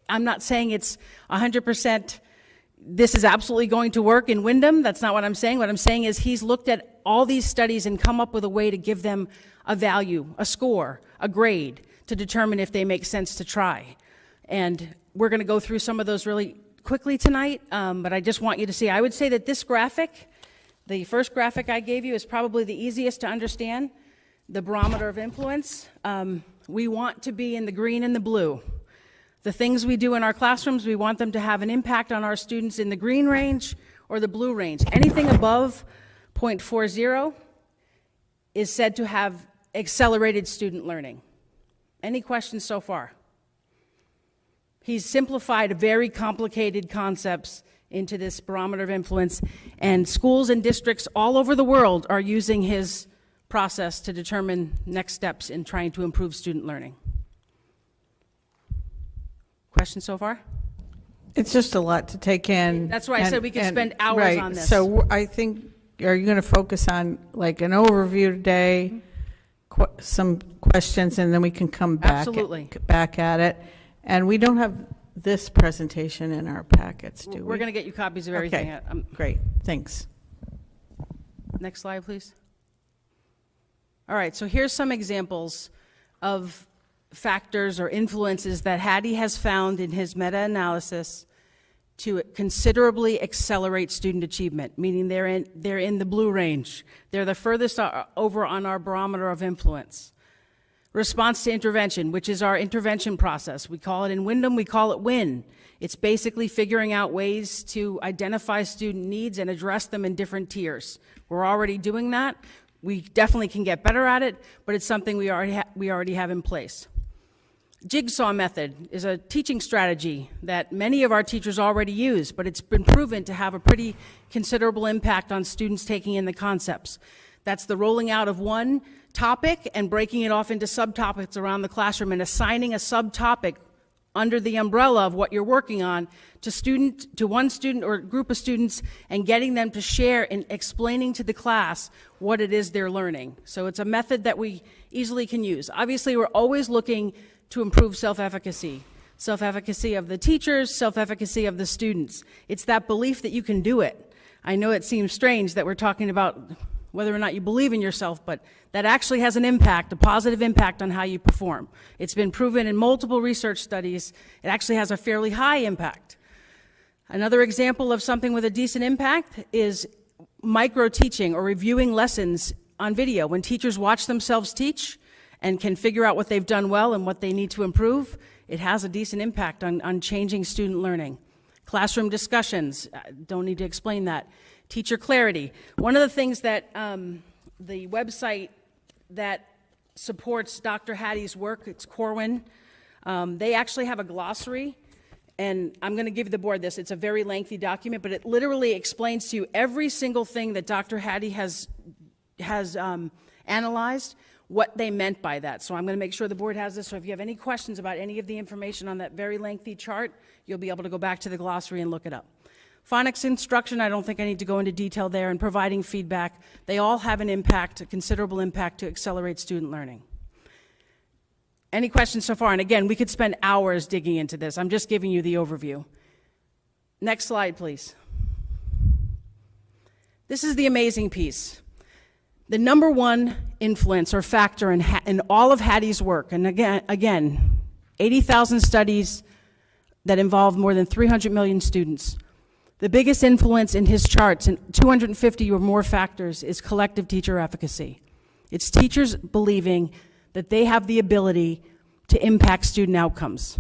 I'm not saying it's 100%, this is absolutely going to work in Windham. That's not what I'm saying. What I'm saying is he's looked at all these studies and come up with a way to give them a value, a score, a grade, to determine if they make sense to try. And we're going to go through some of those really quickly tonight, but I just want you to see. I would say that this graphic, the first graphic I gave you, is probably the easiest to understand, the barometer of influence. We want to be in the green and the blue. The things we do in our classrooms, we want them to have an impact on our students in the green range or the blue range. Anything above 0.40 is said to have accelerated student learning. Any questions so far? He's simplified very complicated concepts into this barometer of influence, and schools and districts all over the world are using his process to determine next steps in trying to improve student learning. Questions so far? It's just a lot to take in. That's why I said we could spend hours right, on this. So I think, are you going to focus on like an overview today, some questions, and then we can come back, back at it? And we don't have this presentation in our packets, do we? We're going to get you copies of everything. Okay, great, thanks. Next slide, please. All right, so here's some examples of factors or influences that Hattie has found in his meta-analysis to considerably accelerate student achievement, meaning they're in the blue range. They're the furthest over on our barometer of influence. Response to intervention, which is our intervention process. We call it in Windham, we call it WIN. It's basically figuring out ways to identify student needs and address them in different tiers. We're already doing that. We definitely can get better at it, but it's something we already have in place. Jigsaw method is a teaching strategy that many of our teachers already use, but it's been proven to have a pretty considerable impact on students taking in the concepts. That's the rolling out of one topic and breaking it off into subtopics around the classroom and assigning a subtopic under the umbrella of what you're working on to one student or group of students, and getting them to share and explaining to the class what it is they're learning. So it's a method that we easily can use. Obviously, we're always looking to improve self-efficacy of the teachers, self-efficacy of the students. It's that belief that you can do it. I know it seems strange that we're talking about whether or not you believe in yourself, but that actually has an impact, a positive impact on how you perform. It's been proven in multiple research studies. It actually has a fairly high impact. Another example of something with a decent impact is micro-teaching or reviewing lessons on video. When teachers watch themselves teach and can figure out what they've done well and what they need to improve, it has a decent impact on changing student learning. Classroom discussions, don't need to explain that. Teacher clarity. One of the things that the website that supports Dr. Hattie's work, it's Corwin, they actually have a glossary, and I'm going to give the board this. It's a very lengthy document, but it literally explains to you every single thing that Dr. Hattie has analyzed, what they meant by that. So I'm going to make sure the board has this, so if you have any questions about any of the information on that very lengthy chart, you'll be able to go back to the glossary and look it up. Phonics instruction, I don't think I need to go into detail there, and providing feedback. They all have an impact, a considerable impact to accelerate student learning. Any questions so far? And again, we could spend hours digging into this. I'm just giving you the overview. Next slide, please. This is the amazing piece. The number one influence or factor in all of Hattie's work, and again, 80,000 studies that involve more than 300 million students. The biggest influence in his charts, and 250 or more factors, is collective teacher efficacy. It's teachers believing that they have the ability to impact student outcomes.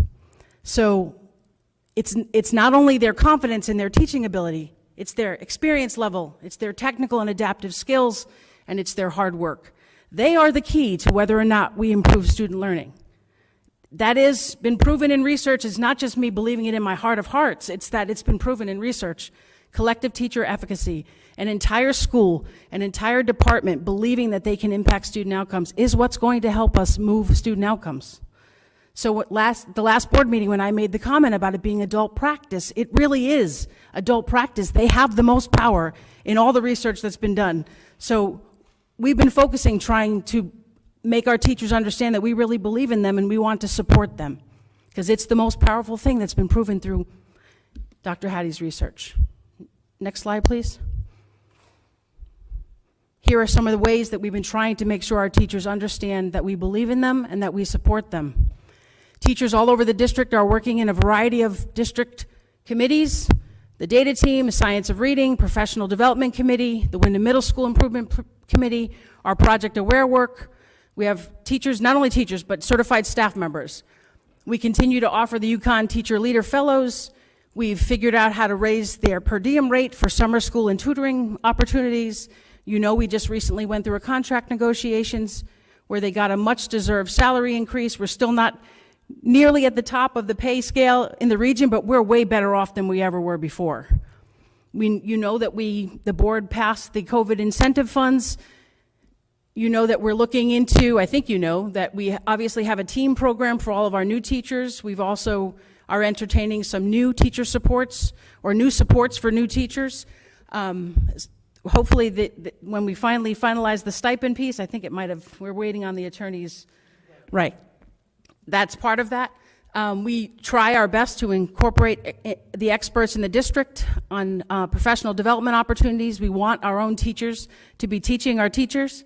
So it's not only their confidence in their teaching ability, it's their experience level, it's their technical and adaptive skills, and it's their hard work. They are the key to whether or not we improve student learning. That has been proven in research. It's not just me believing it in my heart of hearts. It's that it's been proven in research. Collective teacher efficacy, an entire school, an entire department believing that they can impact student outcomes is what's going to help us move student outcomes. So the last board meeting when I made the comment about it being adult practice, it really is adult practice. They have the most power in all the research that's been done. So we've been focusing, trying to make our teachers understand that we really believe in them and we want to support them, because it's the most powerful thing that's been proven through Dr. Hattie's research. Next slide, please. Here are some of the ways that we've been trying to make sure our teachers understand that we believe in them and that we support them. Teachers all over the district are working in a variety of district committees: the data team, science of reading, professional development committee, the Windham Middle School Improvement Committee, our Project Aware work. We have teachers, not only teachers, but certified staff members. We continue to offer the UConn Teacher Leader Fellows. We've figured out how to raise their per diem rate for summer school and tutoring opportunities. You know, we just recently went through a contract negotiations where they got a much-deserved salary increase. We're still not nearly at the top of the pay scale in the region, but we're way better off than we ever were before. You know that the board passed the COVID incentive funds. You know that we're looking into, I think you know, that we obviously have a team program for all of our new teachers. We've also are entertaining some new teacher supports or new supports for new teachers. Hopefully, when we finally finalize the stipend piece, I think it might have, we're waiting on the attorneys. Right. That's part of that. We try our best to incorporate the experts in the district on professional development opportunities. We want our own teachers to be teaching our teachers.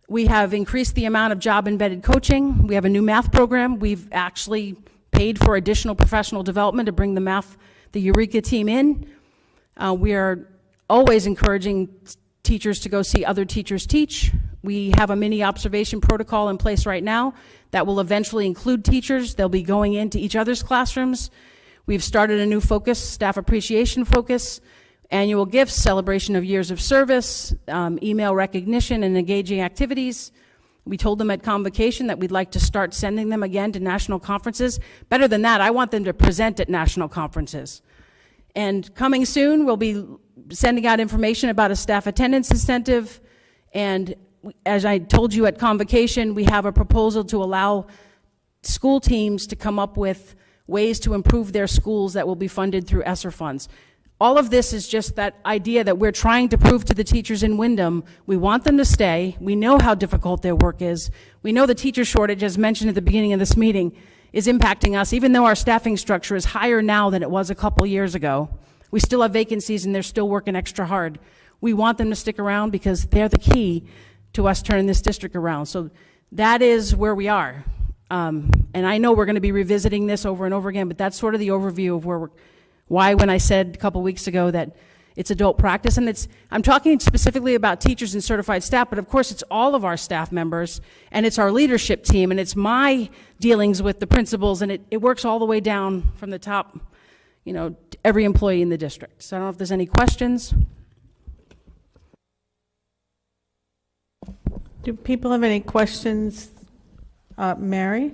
We have increased the amount of job-embedded coaching. We have a new math program. We've actually paid for additional professional development to bring the Eureka team in. We are always encouraging teachers to go see other teachers teach. We have a mini observation protocol in place right now that will eventually include teachers. They'll be going into each other's classrooms. We've started a new focus, staff appreciation focus, annual gifts, celebration of years of service, email recognition and engaging activities. We told them at convocation that we'd like to start sending them again to national conferences. Better than that, I want them to present at national conferences. And coming soon, we'll be sending out information about a staff attendance incentive. And as I told you at convocation, we have a proposal to allow school teams to come up with ways to improve their schools that will be funded through ESSER funds. All of this is just that idea that we're trying to prove to the teachers in Windham, we want them to stay. We know how difficult their work is. We know the teacher shortage, as mentioned at the beginning of this meeting, is impacting us, even though our staffing structure is higher now than it was a couple years ago. We still have vacancies and they're still working extra hard. We want them to stick around because they're the key to us turning this district around. So that is where we are. And I know we're going to be revisiting this over and over again, but that's sort of the overview of why when I said a couple weeks ago that it's adult practice, and I'm talking specifically about teachers and certified staff, but of course it's all of our staff members, and it's our leadership team, and it's my dealings with the principals, and it works all the way down from the top, to every employee in the district. So I don't know if there's any questions. Do people have any questions? Mary?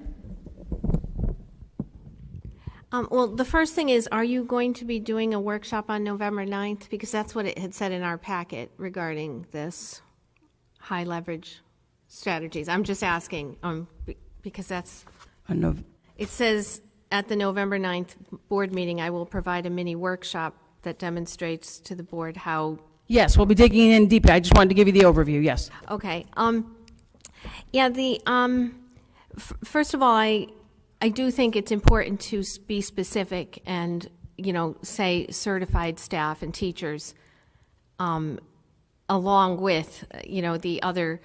Well, the first thing is, are you going to be doing a workshop on November 9th? Because that's what it had said in our packet regarding this high leverage strategies. I'm just asking, because that's, it says at the November 9th board meeting, I will provide a mini workshop that demonstrates to the board how. Yes, we'll be digging in deeper. I just wanted to give you the overview, yes. Okay. First of all, I do think it's important to be specific and, say certified staff and teachers, along with, the other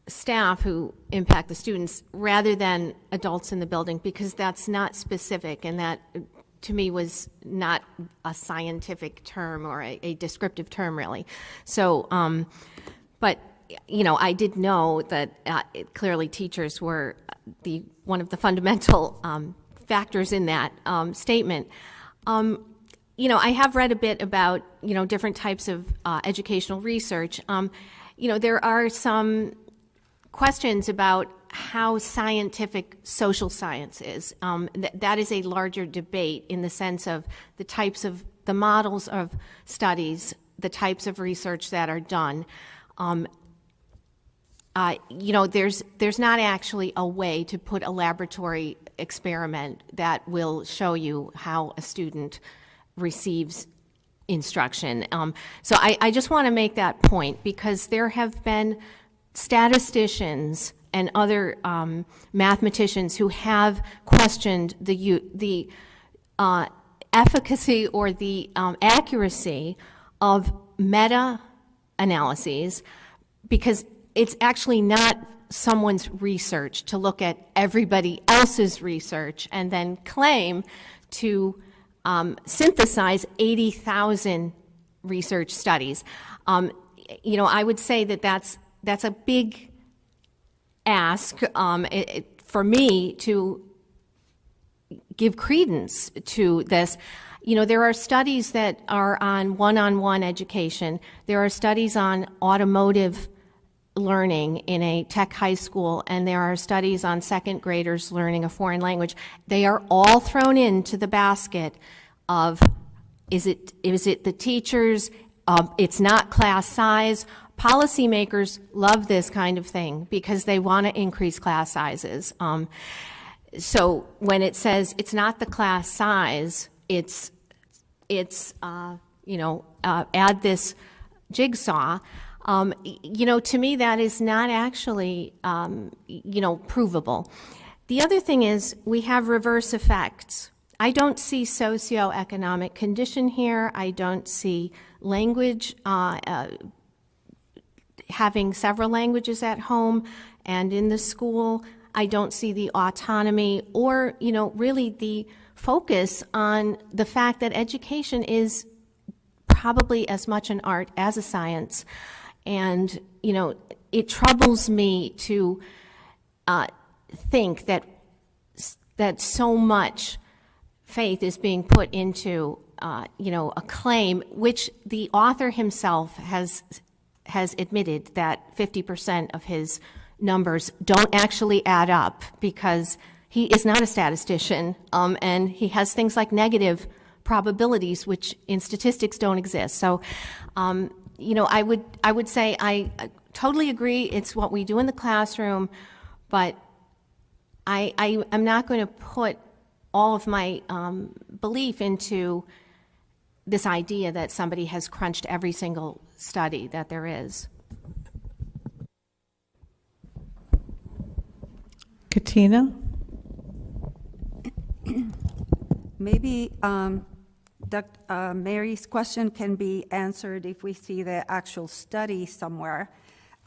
staff who impact the students, rather than adults in the building, because that's not specific, and that, to me, was not a scientific term or a descriptive term, really. So, but, I did know that clearly teachers were one of the fundamental factors in that statement. I have read a bit about, different types of educational research. There are some questions about how scientific social science is. That is a larger debate in the sense of the models of studies, the types of research that are done. There's not actually a way to put a laboratory experiment that will show you how a student receives instruction. So I just want to make that point, because there have been statisticians and other mathematicians who have questioned the efficacy or the accuracy of meta-analyses, because it's actually not someone's research to look at everybody else's research and then claim to synthesize 80,000 research studies. I would say that that's a big ask for me to give credence to this. There are studies that are on one-on-one education. There are studies on automotive learning in a tech high school, and there are studies on second graders learning a foreign language. They are all thrown into the basket of, is it the teachers? It's not class size. Policymakers love this kind of thing because they want to increase class sizes. So when it says it's not the class size, it's add this jigsaw. To me, that is not actually, provable. The other thing is we have reverse effects. I don't see socioeconomic condition here. I don't see language, having several languages at home and in the school. I don't see the autonomy or, really the focus on the fact that education is probably as much an art as a science. And, it troubles me to think that so much faith is being put into, a claim, which the author himself has admitted that 50% of his numbers don't actually add up, because he is not a statistician, and he has things like negative probabilities, which in statistics don't exist. So, I would say I totally agree it's what we do in the classroom, but I'm not going to put all of my belief into this idea that somebody has crunched every single study that there is. Katina? Maybe Mary's question can be answered if we see the actual study somewhere.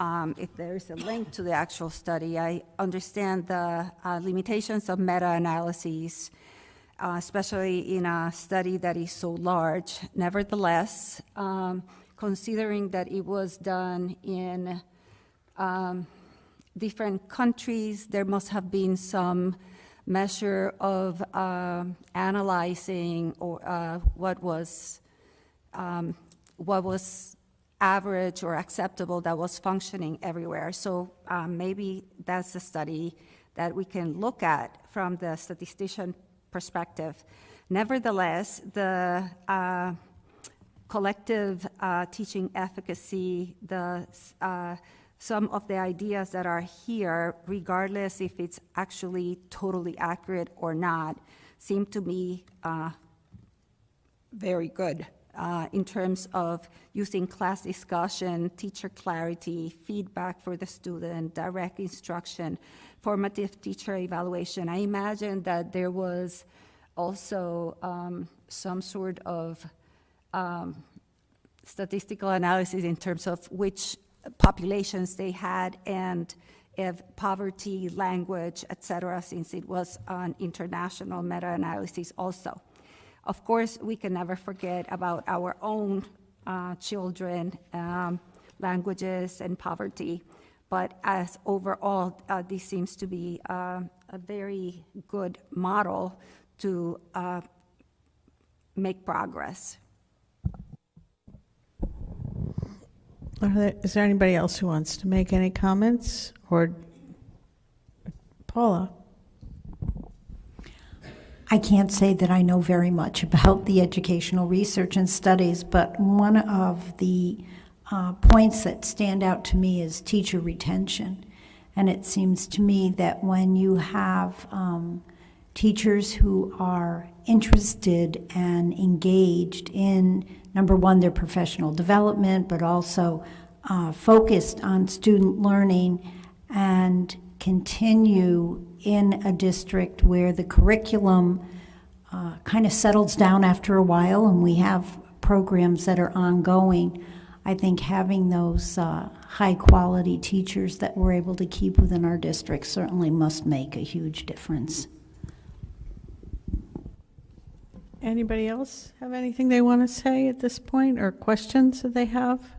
If there is a link to the actual study, I understand the limitations of meta-analyses, especially in a study that is so large. Nevertheless, considering that it was done in different countries, there must have been some measure of analyzing or what was average or acceptable that was functioning everywhere. So maybe that's a study that we can look at from the statistician perspective. Nevertheless, the collective teaching efficacy, some of the ideas that are here, regardless if it's actually totally accurate or not, seem to me very good in terms of using class discussion, teacher clarity, feedback for the student, direct instruction, formative teacher evaluation. I imagine that there was also some sort of statistical analysis in terms of which populations they had and if poverty, language, etc., since it was an international meta-analysis also. Of course, we can never forget about our own children, languages, and poverty. But as overall, this seems to be a very good model to make progress. Is there anybody else who wants to make any comments? Or Paula? I can't say that I know very much about the educational research and studies, but one of the points that stand out to me is teacher retention. And it seems to me that when you have teachers who are interested and engaged in, number one, their professional development, but also focused on student learning and continue in a district where the curriculum kind of settles down after a while and we have programs that are ongoing, I think having those high quality teachers that we're able to keep within our district certainly must make a huge difference. Anybody else have anything they want to say at this point or questions that they have?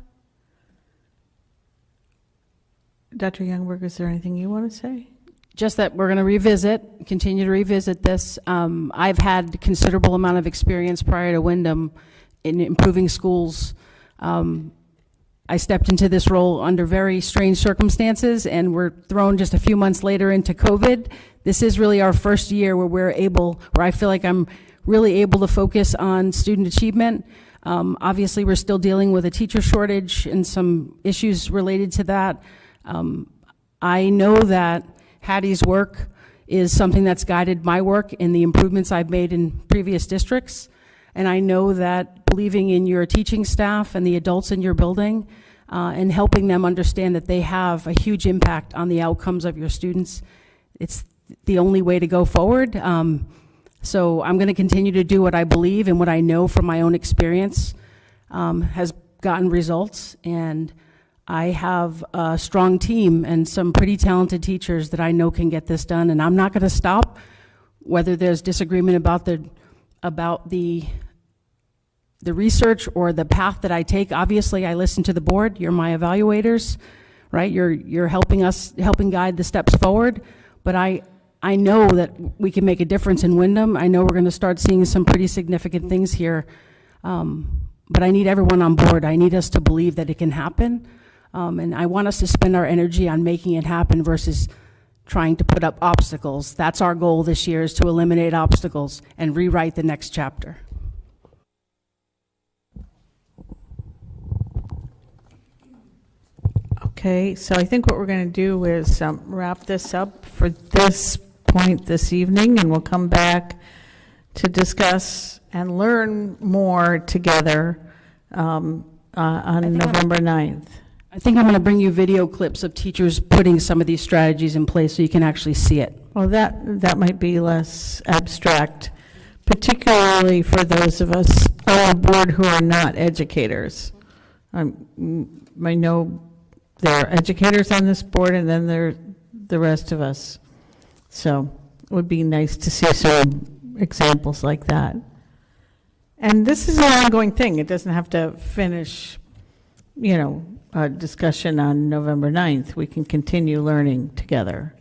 Dr. Youngberg, is there anything you want to say? Just that we're going to continue to revisit this. I've had a considerable amount of experience prior to Windham in improving schools. I stepped into this role under very strange circumstances, and we're thrown just a few months later into COVID. This is really our first year where I feel like I'm really able to focus on student achievement. Obviously, we're still dealing with a teacher shortage and some issues related to that. I know that Hattie's work is something that's guided my work and the improvements I've made in previous districts. And I know that believing in your teaching staff and the adults in your building and helping them understand that they have a huge impact on the outcomes of your students, it's the only way to go forward. So I'm going to continue to do what I believe and what I know from my own experience has gotten results. And I have a strong team and some pretty talented teachers that I know can get this done, and I'm not going to stop, whether there's disagreement about the research or the path that I take. Obviously, I listen to the board. You're my evaluators, right? You're helping guide the steps forward. But I know that we can make a difference in Windham. I know we're going to start seeing some pretty significant things here. But I need everyone on board. I need us to believe that it can happen. And I want us to spend our energy on making it happen versus trying to put up obstacles. That's our goal this year, is to eliminate obstacles and rewrite the next chapter. Okay, so I think what we're going to do is wrap this up for this point this evening, and we'll come back to discuss and learn more together on November 9th. I think I'm going to bring you video clips of teachers putting some of these strategies in place so you can actually see it. Well, that might be less abstract, particularly for those of us on the board who are not educators. I know there are educators on this board, and then there are the rest of us. So it would be nice to see some examples like that. And this is an ongoing thing. It doesn't have to finish, a discussion on November 9th. We can continue learning together.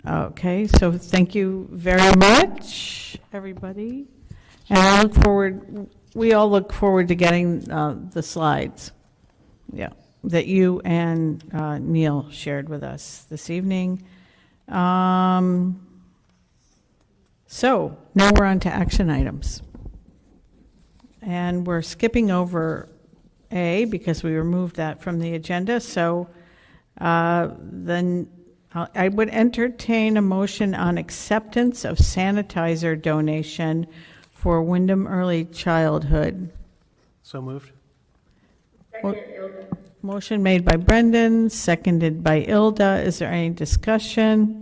Okay, so thank you very much, everybody. And we all look forward to getting the slides, that you and Neil shared with us this evening. So now we're on to action items. And we're skipping over A because we removed that from the agenda. So then I would entertain a motion on acceptance of sanitizer donation for Windham Early Childhood. So moved. Second, Ilda. Motion made by Brendan, seconded by Ilda. Is there any discussion?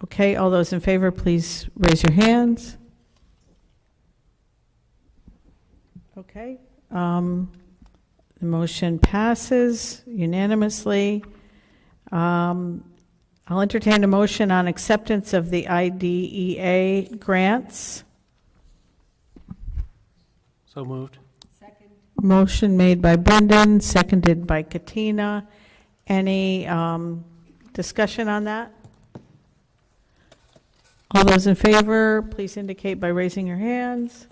Okay, all those in favor, please raise your hands. Okay, the motion passes unanimously. I'll entertain a motion on acceptance of the IDEA grants. So moved. Motion made by Brendan, seconded by Katina. Any discussion on that? All those in favor, please indicate by raising your hands.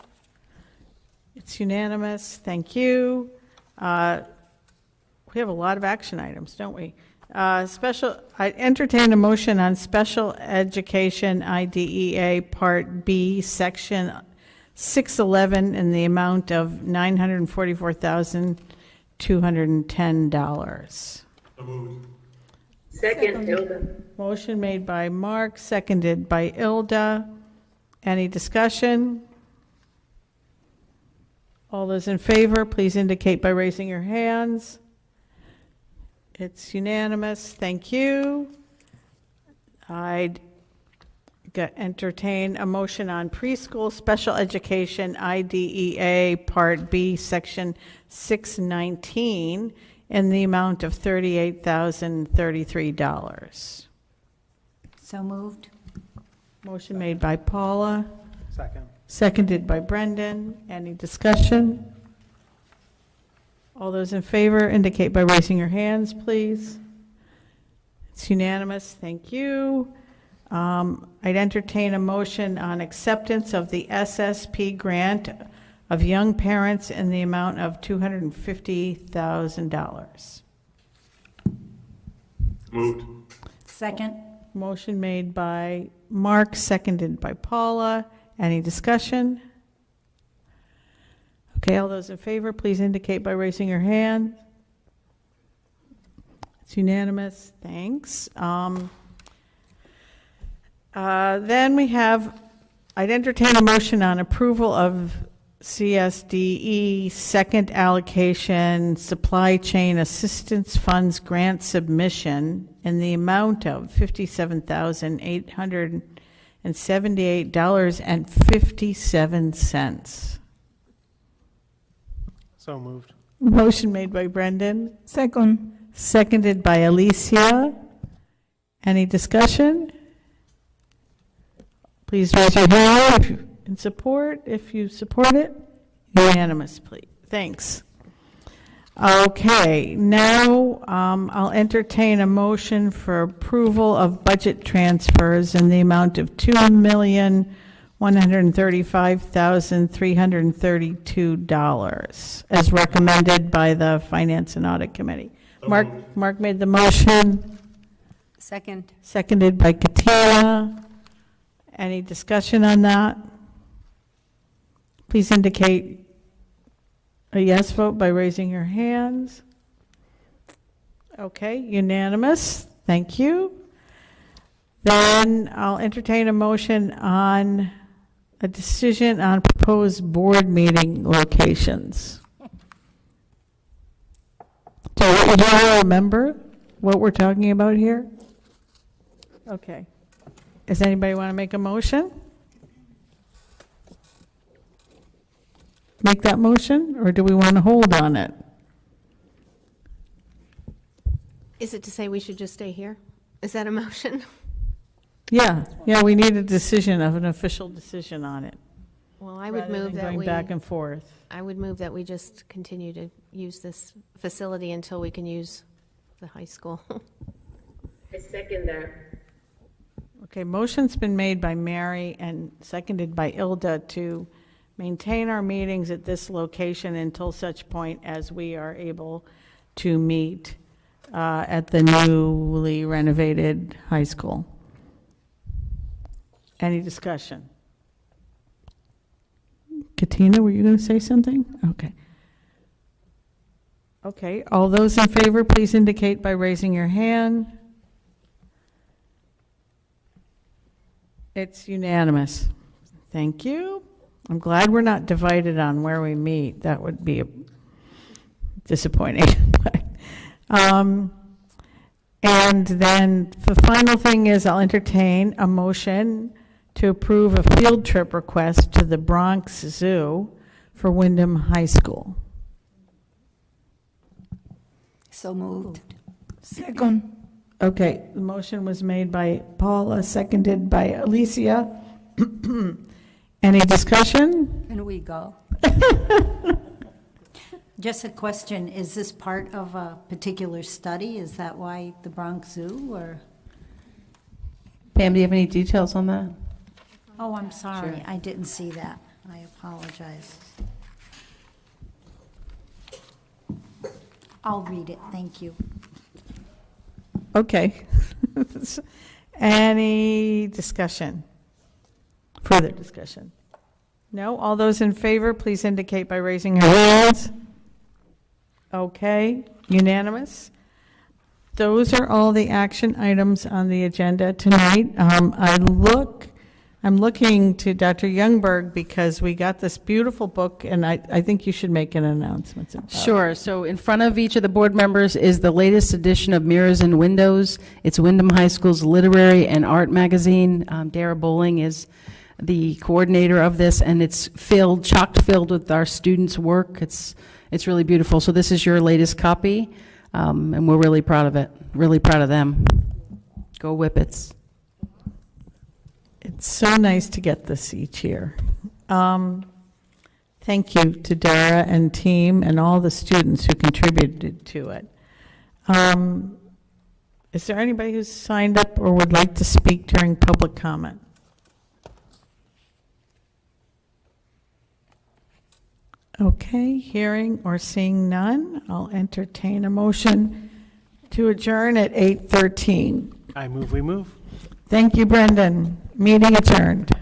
It's unanimous. Thank you. We have a lot of action items, don't we? I entertain a motion on special education IDEA Part B, Section 611 in the amount of $944,210. So moved. Second, Ilda. Motion made by Mark, seconded by Ilda. Any discussion? All those in favor, please indicate by raising your hands. It's unanimous. Thank you. I'd entertain a motion on preschool special education IDEA Part B, Section 619 in the amount of $38,033. So moved. Motion made by Paula, Second. seconded by Brendan. Any discussion? All those in favor indicate by raising your hands, please. It's unanimous. Thank you. I'd entertain a motion on acceptance of the SSP grant of young parents in the amount of $250,000. Moved. Second. Motion made by Mark, seconded by Paula. Any discussion? Okay, all those in favor, please indicate by raising your hand. It's unanimous. Thanks. Then I'd entertain a motion on approval of CSDE second allocation supply chain assistance funds grant submission in the amount of $57,878.57. So moved. Motion made by Brendan, Second. seconded by Alicia. Any discussion? Please raise your hand if you in support. If you support it, unanimous, please. Thanks. Okay, now I'll entertain a motion for approval of budget transfers in the amount of $2,135,332 as recommended by the Finance and Audit Committee. Mark made the motion, Second. seconded by Katina. Any discussion on that? Please indicate a yes vote by raising your hands. Okay, unanimous. Thank you. Then I'll entertain a motion on a decision on proposed board meeting locations. Do you all remember what we're talking about here? Okay. Does anybody want to make a motion? Make that motion, or do we want to hold on it? Is it to say we should just stay here? Is that a motion? Yeah, we need a decision, of an official decision on it. Well, I would rather move than that going we, back and forth. I would move that we just continue to use this facility until we can use the high school. I second that. Okay, motion's been made by Mary and seconded by Ilda to maintain our meetings at this location until such point as we are able to meet at the newly renovated high school. Any discussion? Katina, were you going to say something? Okay. Okay, all those in favor, please indicate by raising your hand. It's unanimous. Thank you. I'm glad we're not divided on where we meet. That would be disappointing. And then the final thing is I'll entertain a motion to approve a field trip request to the Bronx Zoo for Windham High School. So moved. Second. Okay, the motion was made by Paula, seconded by Alicia. Any discussion? And we go. Just a question, is this part of a particular study? Is that why the Bronx Zoo, or? Pam, do you have any details on that? Oh, I'm sorry, Sure. I didn't see that. I apologize. I'll read it, thank you. Okay. Any discussion? Further discussion? No? All those in favor, please indicate by raising your hands. Okay, unanimous. Those are all the action items on the agenda tonight. I'm looking to Dr. Youngberg because we got this beautiful book, and I think you should make an announcement about it. Sure. So in front of each of the board members is the latest edition of Mirrors and Windows. It's Windham High School's literary and art magazine. Dara Bowling is the coordinator of this, and it's chock filled with our students' work. It's really beautiful. So this is your latest copy, and we're really proud of it. Really proud of them. Go Whippets. It's so nice to get this each year. Thank you to Dara and team and all the students who contributed to it. Is there anybody who's signed up or would like to speak during public comment? Okay, hearing or seeing none, I'll entertain a motion to adjourn at 8:13. I move, we move. Thank you, Brendan. Meeting adjourned.